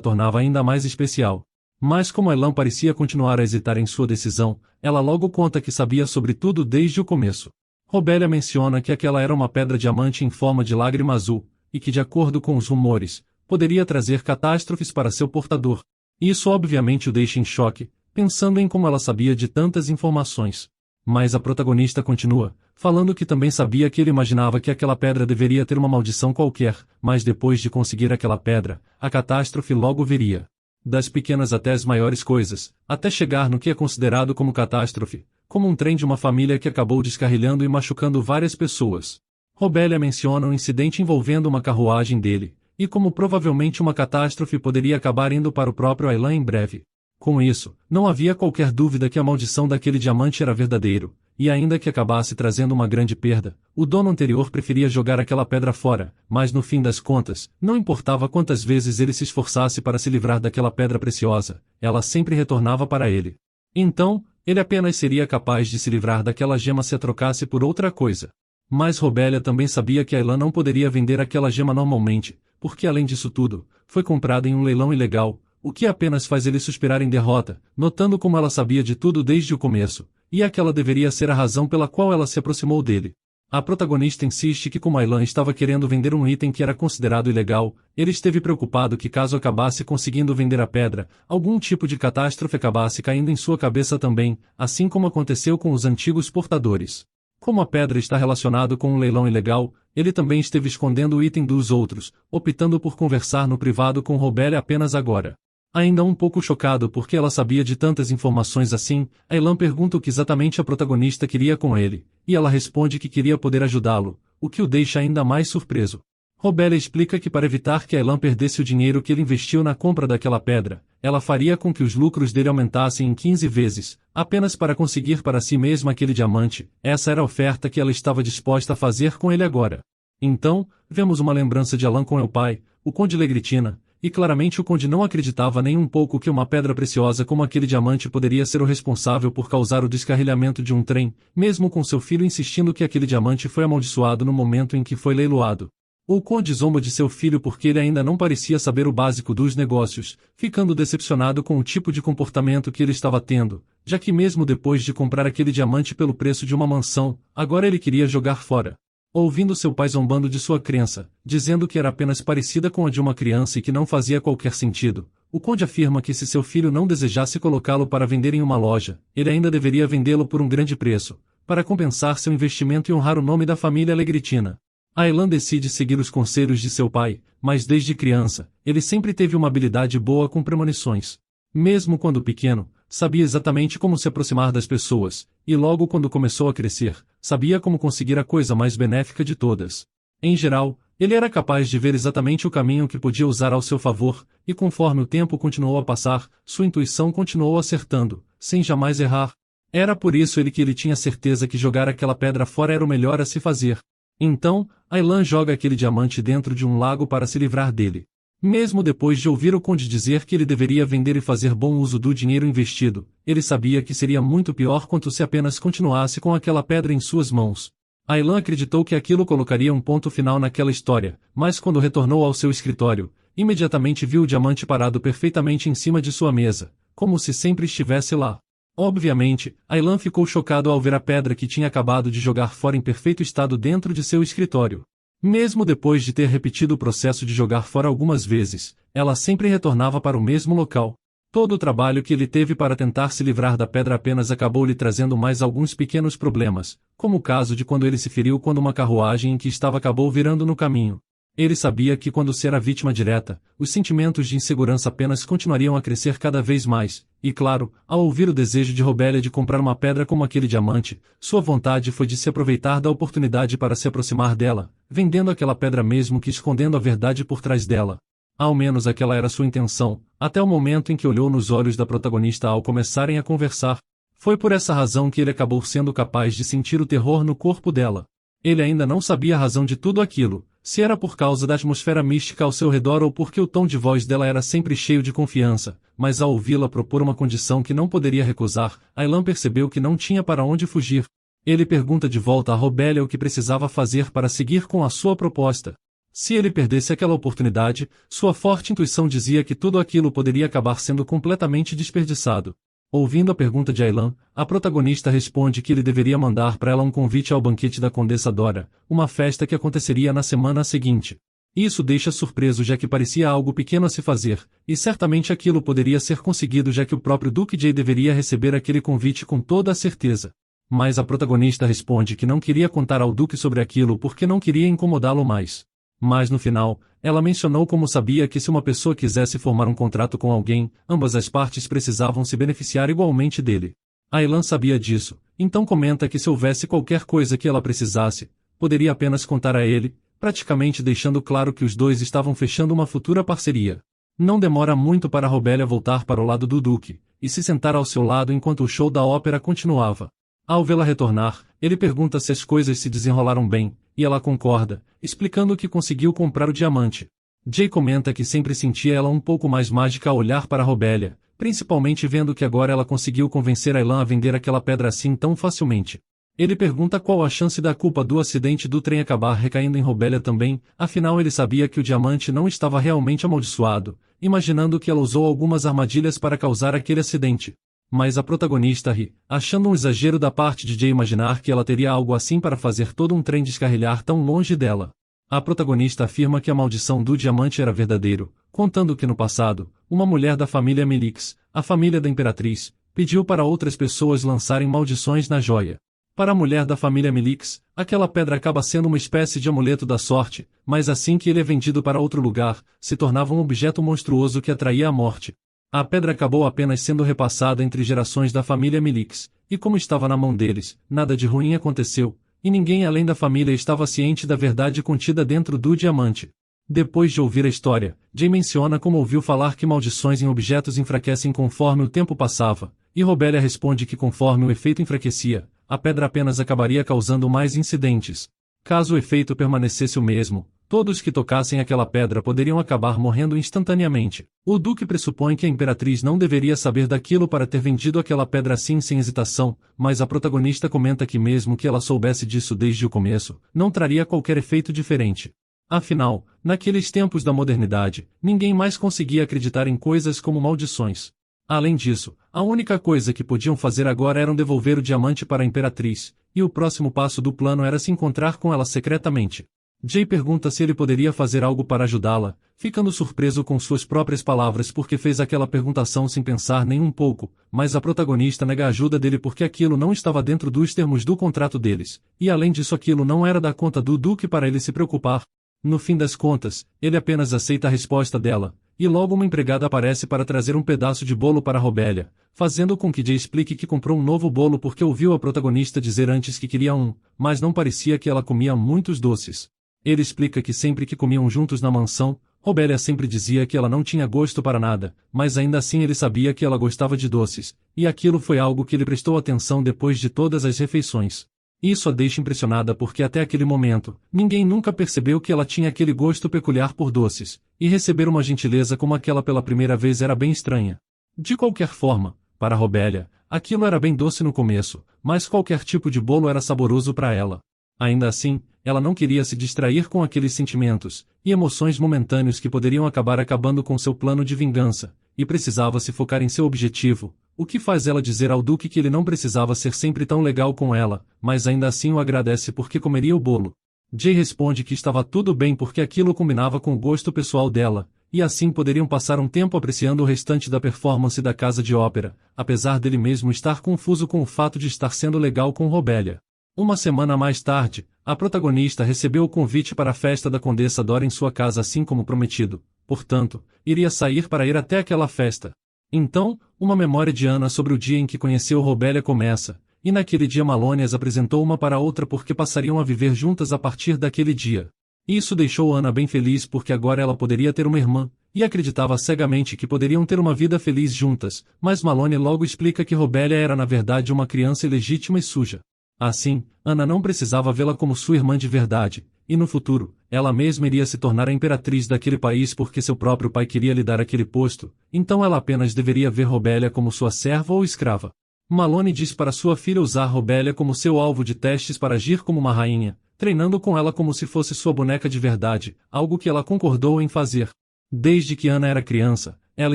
tornava ainda mais especial. Mas como Aylan parecia continuar a hesitar em sua decisão, ela logo conta que sabia sobre tudo desde o começo. Robélia menciona que aquela era uma pedra diamante em forma de lágrima azul, e que de acordo com os rumores, poderia trazer catástrofes para seu portador. Isso obviamente o deixa em choque, pensando em como ela sabia de tantas informações. Mas a protagonista continua, falando que também sabia que ele imaginava que aquela pedra deveria ter uma maldição qualquer, mas depois de conseguir aquela pedra, a catástrofe logo viria. Das pequenas até as maiores coisas, até chegar no que é considerado como catástrofe, como um trem de uma família que acabou descarrilhando e machucando várias pessoas. Robélia menciona um incidente envolvendo uma carruagem dele, e como provavelmente uma catástrofe poderia acabar indo para o próprio Aylan em breve. Com isso, não havia qualquer dúvida que a maldição daquele diamante era verdadeiro, e ainda que acabasse trazendo uma grande perda, o dono anterior preferia jogar aquela pedra fora, mas no fim das contas, não importava quantas vezes ele se esforçasse para se livrar daquela pedra preciosa, ela sempre retornava para ele. Então, ele apenas seria capaz de se livrar daquela gema se a trocasse por outra coisa. Mas Robélia também sabia que Aylan não poderia vender aquela gema normalmente, porque além disso tudo, foi comprada em um leilão ilegal, o que apenas faz ele suspirar em derrota, notando como ela sabia de tudo desde o começo, e aquela deveria ser a razão pela qual ela se aproximou dele. A protagonista insiste que como Aylan estava querendo vender um item que era considerado ilegal, ele esteve preocupado que caso acabasse conseguindo vender a pedra, algum tipo de catástrofe acabasse caindo em sua cabeça também, assim como aconteceu com os antigos portadores. Como a pedra está relacionada com um leilão ilegal, ele também esteve escondendo o item dos outros, optando por conversar no privado com Robélia apenas agora. Ainda um pouco chocado porque ela sabia de tantas informações assim, Aylan pergunta o que exatamente a protagonista queria com ele, e ela responde que queria poder ajudá-lo, o que o deixa ainda mais surpreso. Robélia explica que para evitar que Aylan perdesse o dinheiro que ele investiu na compra daquela pedra, ela faria com que os lucros dele aumentassem em 15 vezes, apenas para conseguir para si mesma aquele diamante. Essa era a oferta que ela estava disposta a fazer com ele agora. Então, vemos uma lembrança de Aylan com o pai, o Conde Legritina, e claramente o Conde não acreditava nem um pouco que uma pedra preciosa como aquele diamante poderia ser o responsável por causar o descarrilhamento de um trem, mesmo com seu filho insistindo que aquele diamante foi amaldiçoado no momento em que foi leiloado. O Conde zomba de seu filho porque ele ainda não parecia saber o básico dos negócios, ficando decepcionado com o tipo de comportamento que ele estava tendo, já que mesmo depois de comprar aquele diamante pelo preço de uma mansão, agora ele queria jogar fora. Ouvindo seu pai zombando de sua crença, dizendo que era apenas parecida com a de uma criança e que não fazia qualquer sentido, o Conde afirma que se seu filho não desejasse colocá-lo para vender em uma loja, ele ainda deveria vendê-lo por um grande preço, para compensar seu investimento e honrar o nome da família Legritina. Aylan decide seguir os conselhos de seu pai, mas desde criança, ele sempre teve uma habilidade boa com premonições. Mesmo quando pequeno, sabia exatamente como se aproximar das pessoas, e logo quando começou a crescer, sabia como conseguir a coisa mais benéfica de todas. Em geral, ele era capaz de ver exatamente o caminho que podia usar ao seu favor, e conforme o tempo continuou a passar, sua intuição continuou acertando, sem jamais errar. Era por isso que ele tinha certeza que jogar aquela pedra fora era o melhor a se fazer. Então, Aylan joga aquele diamante dentro de um lago para se livrar dele. Mesmo depois de ouvir o conde dizer que ele deveria vender e fazer bom uso do dinheiro investido, ele sabia que seria muito pior quanto se apenas continuasse com aquela pedra em suas mãos. Aylan acreditou que aquilo colocaria um ponto final naquela história, mas quando retornou ao seu escritório, imediatamente viu o diamante parado perfeitamente em cima de sua mesa, como se sempre estivesse lá. Obviamente, Aylan ficou chocado ao ver a pedra que tinha acabado de jogar fora em perfeito estado dentro de seu escritório. Mesmo depois de ter repetido o processo de jogar fora algumas vezes, ela sempre retornava para o mesmo local. Todo o trabalho que ele teve para tentar se livrar da pedra apenas acabou lhe trazendo mais alguns pequenos problemas, como o caso de quando ele se feriu quando uma carruagem em que estava acabou virando no caminho. Ele sabia que quando se era vítima direta, os sentimentos de insegurança apenas continuariam a crescer cada vez mais, e claro, ao ouvir o desejo de Robelia de comprar uma pedra como aquele diamante, sua vontade foi de se aproveitar da oportunidade para se aproximar dela, vendendo aquela pedra mesmo que escondendo a verdade por trás dela. Ao menos aquela era sua intenção, até o momento em que olhou nos olhos da protagonista ao começarem a conversar. Foi por essa razão que ele acabou sendo capaz de sentir o terror no corpo dela. Ele ainda não sabia a razão de tudo aquilo, se era por causa da atmosfera mística ao seu redor ou porque o tom de voz dela era sempre cheio de confiança, mas ao ouvi-la propor uma condição que não poderia recusar, Aylan percebeu que não tinha para onde fugir. Ele pergunta de volta a Robelia o que precisava fazer para seguir com a sua proposta. Se ele perdesse aquela oportunidade, sua forte intuição dizia que tudo aquilo poderia acabar sendo completamente desperdiçado. Ouvindo a pergunta de Aylan, a protagonista responde que ele deveria mandar para ela um convite ao banquete da Condessa Dora, uma festa que aconteceria na semana seguinte. Isso deixa surpreso já que parecia algo pequeno a se fazer, e certamente aquilo poderia ser conseguido já que o próprio Duque Jay deveria receber aquele convite com toda a certeza. Mas a protagonista responde que não queria contar ao Duque sobre aquilo porque não queria incomodá-lo mais. Mas no final, ela mencionou como sabia que se uma pessoa quisesse formar um contrato com alguém, ambas as partes precisavam se beneficiar igualmente dele. Aylan sabia disso, então comenta que se houvesse qualquer coisa que ela precisasse, poderia apenas contar a ele, praticamente deixando claro que os dois estavam fechando uma futura parceria. Não demora muito para Robelia voltar para o lado do Duque, e se sentar ao seu lado enquanto o show da ópera continuava. Ao vê-la retornar, ele pergunta se as coisas se desenrolaram bem, e ela concorda, explicando que conseguiu comprar o diamante. Jay comenta que sempre sentia ela um pouco mais mágica ao olhar para Robelia, principalmente vendo que agora ela conseguiu convencer Aylan a vender aquela pedra assim tão facilmente. Ele pergunta qual a chance da culpa do acidente do trem acabar recaindo em Robelia também, afinal ele sabia que o diamante não estava realmente amaldiçoado, imaginando que ela usou algumas armadilhas para causar aquele acidente. Mas a protagonista ri, achando um exagero da parte de Jay imaginar que ela teria algo assim para fazer todo um trem descarrilhar tão longe dela. A protagonista afirma que a maldição do diamante era verdadeiro, contando que no passado, uma mulher da família Melix, a família da imperatriz, pediu para outras pessoas lançarem maldições na joia. Para a mulher da família Melix, aquela pedra acaba sendo uma espécie de amuleto da sorte, mas assim que ele é vendido para outro lugar, se tornava um objeto monstruoso que atraía a morte. A pedra acabou apenas sendo repassada entre gerações da família Melix, e como estava na mão deles, nada de ruim aconteceu, e ninguém além da família estava ciente da verdade contida dentro do diamante. Depois de ouvir a história, Jay menciona como ouviu falar que maldições em objetos enfraquecem conforme o tempo passava, e Robelia responde que conforme o efeito enfraquecia, a pedra apenas acabaria causando mais incidentes. Caso o efeito permanecesse o mesmo, todos que tocassem aquela pedra poderiam acabar morrendo instantaneamente. O Duque pressupõe que a Imperatriz não deveria saber daquilo para ter vendido aquela pedra assim sem hesitação, mas a protagonista comenta que mesmo que ela soubesse disso desde o começo, não traria qualquer efeito diferente. Afinal, naqueles tempos da modernidade, ninguém mais conseguia acreditar em coisas como maldições. Além disso, a única coisa que podiam fazer agora era devolver o diamante para a Imperatriz, e o próximo passo do plano era se encontrar com ela secretamente. Jay pergunta se ele poderia fazer algo para ajudá-la, ficando surpreso com suas próprias palavras porque fez aquela perguntação sem pensar nem um pouco, mas a protagonista nega a ajuda dele porque aquilo não estava dentro dos termos do contrato deles, e além disso aquilo não era da conta do Duque para ele se preocupar. No fim das contas, ele apenas aceita a resposta dela, e logo uma empregada aparece para trazer um pedaço de bolo para Robélia, fazendo com que Jay explique que comprou um novo bolo porque ouviu a protagonista dizer antes que queria um, mas não parecia que ela comia muitos doces. Ele explica que sempre que comiam juntos na mansão, Robélia sempre dizia que ela não tinha gosto para nada, mas ainda assim ele sabia que ela gostava de doces, e aquilo foi algo que ele prestou atenção depois de todas as refeições. Isso a deixa impressionada porque até aquele momento, ninguém nunca percebeu que ela tinha aquele gosto peculiar por doces, e receber uma gentileza como aquela pela primeira vez era bem estranha. De qualquer forma, para Robélia, aquilo era bem doce no começo, mas qualquer tipo de bolo era saboroso para ela. Ainda assim, ela não queria se distrair com aqueles sentimentos e emoções momentâneos que poderiam acabar acabando com seu plano de vingança, e precisava se focar em seu objetivo, o que faz ela dizer ao Duque que ele não precisava ser sempre tão legal com ela, mas ainda assim o agradece porque comeria o bolo. Jay responde que estava tudo bem porque aquilo combinava com o gosto pessoal dela, e assim poderiam passar um tempo apreciando o restante da performance da casa de ópera, apesar dele mesmo estar confuso com o fato de estar sendo legal com Robélia. Uma semana mais tarde, a protagonista recebeu o convite para a festa da Condessa Dora em sua casa assim como prometido, portanto, iria sair para ir até aquela festa. Então, uma memória de Ana sobre o dia em que conheceu Robélia começa, e naquele dia Malone as apresentou uma para a outra porque passariam a viver juntas a partir daquele dia. Isso deixou Ana bem feliz porque agora ela poderia ter uma irmã, e acreditava cegamente que poderiam ter uma vida feliz juntas, mas Malone logo explica que Robélia era na verdade uma criança ilegítima e suja. Assim, Ana não precisava vê-la como sua irmã de verdade, e no futuro, ela mesma iria se tornar a imperatriz daquele país porque seu próprio pai queria lhe dar aquele posto, então ela apenas deveria ver Robélia como sua serva ou escrava. Malone diz para sua filha usar Robélia como seu alvo de testes para agir como uma rainha, treinando com ela como se fosse sua boneca de verdade, algo que ela concordou em fazer. Desde que Ana era criança, ela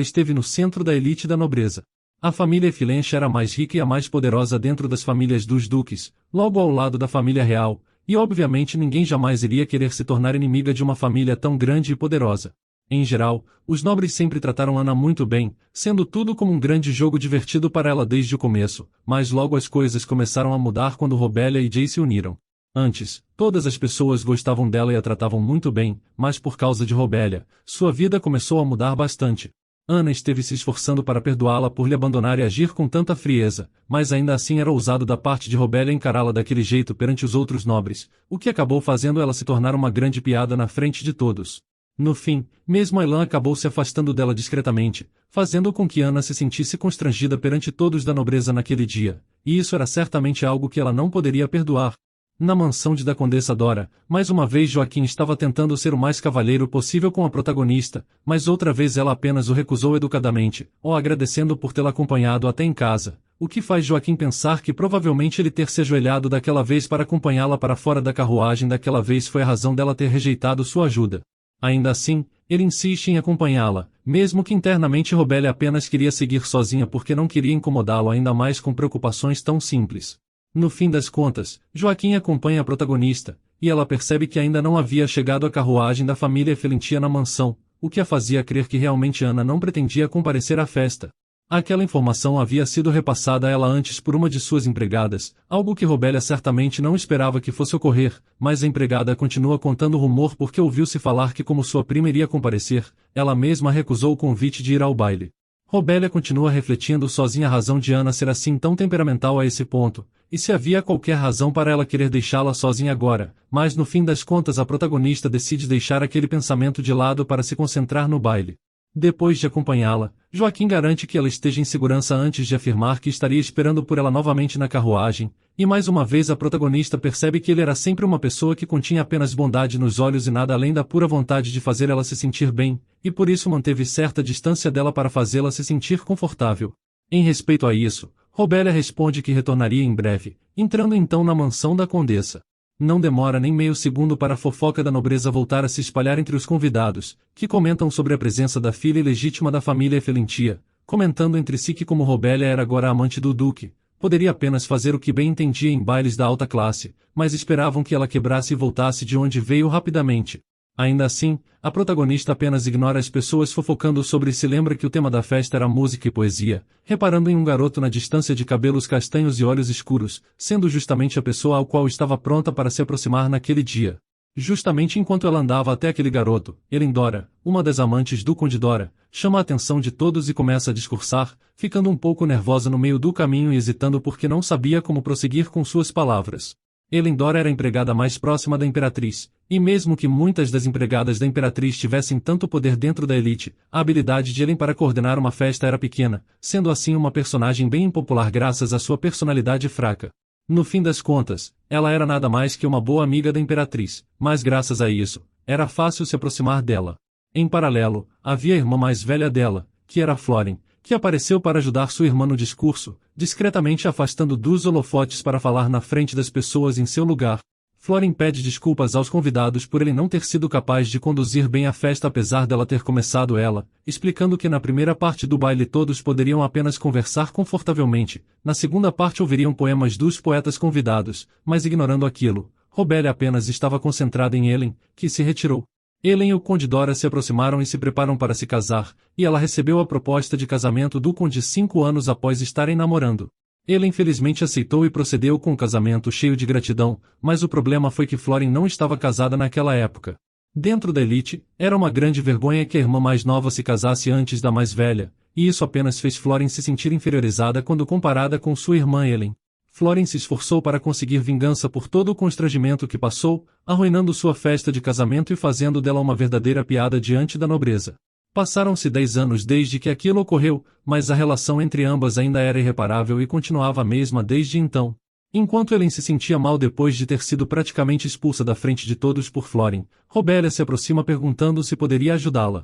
esteve no centro da elite da nobreza. A família Effilenche era a mais rica e a mais poderosa dentro das famílias dos duques, logo ao lado da família real, e obviamente ninguém jamais iria querer se tornar inimiga de uma família tão grande e poderosa. Em geral, os nobres sempre trataram Ana muito bem, sendo tudo como um grande jogo divertido para ela desde o começo, mas logo as coisas começaram a mudar quando Robélia e Jay se uniram. Antes, todas as pessoas gostavam dela e a tratavam muito bem, mas por causa de Robélia, sua vida começou a mudar bastante. Ana esteve se esforçando para perdoá-la por lhe abandonar e agir com tanta frieza, mas ainda assim era ousado da parte de Robélia encará-la daquele jeito perante os outros nobres, o que acabou fazendo ela se tornar uma grande piada na frente de todos. No fim, mesmo Elan acabou se afastando dela discretamente, fazendo com que Ana se sentisse constrangida perante todos da nobreza naquele dia, e isso era certamente algo que ela não poderia perdoar. Na mansão da Condessa Dora, mais uma vez Joaquim estava tentando ser o mais cavalheiro possível com a protagonista, mas outra vez ela apenas o recusou educadamente, ou agradecendo por tê-la acompanhado até em casa, o que faz Joaquim pensar que provavelmente ele ter se ajoelhado daquela vez para acompanhá-la para fora da carruagem daquela vez foi a razão dela ter rejeitado sua ajuda. Ainda assim, ele insiste em acompanhá-la, mesmo que internamente Robélia apenas queria seguir sozinha porque não queria incomodá-lo ainda mais com preocupações tão simples. No fim das contas, Joaquim acompanha a protagonista, e ela percebe que ainda não havia chegado a carruagem da família Effilentia na mansão, o que a fazia crer que realmente Ana não pretendia comparecer à festa. Aquela informação havia sido repassada a ela antes por uma de suas empregadas, algo que Robélia certamente não esperava que fosse ocorrer, mas a empregada continua contando o rumor porque ouviu-se falar que como sua prima iria comparecer, ela mesma recusou o convite de ir ao baile. Robélia continua refletindo sozinha a razão de Ana ser assim tão temperamental a esse ponto, e se havia qualquer razão para ela querer deixá-la sozinha agora, mas no fim das contas a protagonista decide deixar aquele pensamento de lado para se concentrar no baile. Depois de acompanhá-la, Joaquim garante que ela esteja em segurança antes de afirmar que estaria esperando por ela novamente na carruagem, e mais uma vez a protagonista percebe que ele era sempre uma pessoa que continha apenas bondade nos olhos e nada além da pura vontade de fazer ela se sentir bem, e por isso manteve certa distância dela para fazê-la se sentir confortável. Em respeito a isso, Robélia responde que retornaria em breve, entrando então na mansão da condessa. Não demora nem meio segundo para a fofoca da nobreza voltar a se espalhar entre os convidados, que comentam sobre a presença da filha ilegítima da família Effilentia, comentando entre si que como Robélia era agora a amante do duque, poderia apenas fazer o que bem entendia em bailes da alta classe, mas esperavam que ela quebrasse e voltasse de onde veio rapidamente. Ainda assim, a protagonista apenas ignora as pessoas fofocando sobre e se lembra que o tema da festa era música e poesia, reparando em um garoto na distância de cabelos castanhos e olhos escuros, sendo justamente a pessoa ao qual estava pronta para se aproximar naquele dia. Justamente enquanto ela andava até aquele garoto, Elendora, uma das amantes do Conde Dora, chama a atenção de todos e começa a discursar, ficando um pouco nervosa no meio do caminho e hesitando porque não sabia como prosseguir com suas palavras. Elendora era a empregada mais próxima da Imperatriz, e mesmo que muitas das empregadas da Imperatriz tivessem tanto poder dentro da elite, a habilidade de Elen para coordenar uma festa era pequena, sendo assim uma personagem bem impopular graças à sua personalidade fraca. No fim das contas, ela era nada mais que uma boa amiga da Imperatriz, mas graças a isso, era fácil se aproximar dela. Em paralelo, havia a irmã mais velha dela, que era Florin, que apareceu para ajudar sua irmã no discurso, discretamente afastando dos holofotes para falar na frente das pessoas em seu lugar. Florin pede desculpas aos convidados por ele não ter sido capaz de conduzir bem a festa apesar dela ter começado ela, explicando que na primeira parte do baile todos poderiam apenas conversar confortavelmente, na segunda parte ouviriam poemas dos poetas convidados, mas ignorando aquilo, Robélia apenas estava concentrada em Elen, que se retirou. Elen e o Conde Dora se aproximaram e se preparam para se casar, e ela recebeu a proposta de casamento do Conde 5 anos após estarem namorando. Elen infelizmente aceitou e procedeu com o casamento cheio de gratidão, mas o problema foi que Florin não estava casada naquela época. Dentro da elite, era uma grande vergonha que a irmã mais nova se casasse antes da mais velha, e isso apenas fez Florin se sentir inferiorizada quando comparada com sua irmã Elen. Florin se esforçou para conseguir vingança por todo o constrangimento que passou, arruinando sua festa de casamento e fazendo dela uma verdadeira piada diante da nobreza. Passaram-se 10 anos desde que aquilo ocorreu, mas a relação entre ambas ainda era irreparável e continuava a mesma desde então. Enquanto Elen se sentia mal depois de ter sido praticamente expulsa da frente de todos por Florin, Robélia se aproxima perguntando se poderia ajudá-la.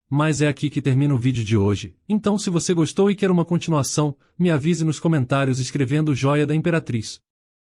Mas é aqui que termina o vídeo de hoje, então se você gostou e quer uma continuação, me avise nos comentários escrevendo Joia da Imperatriz.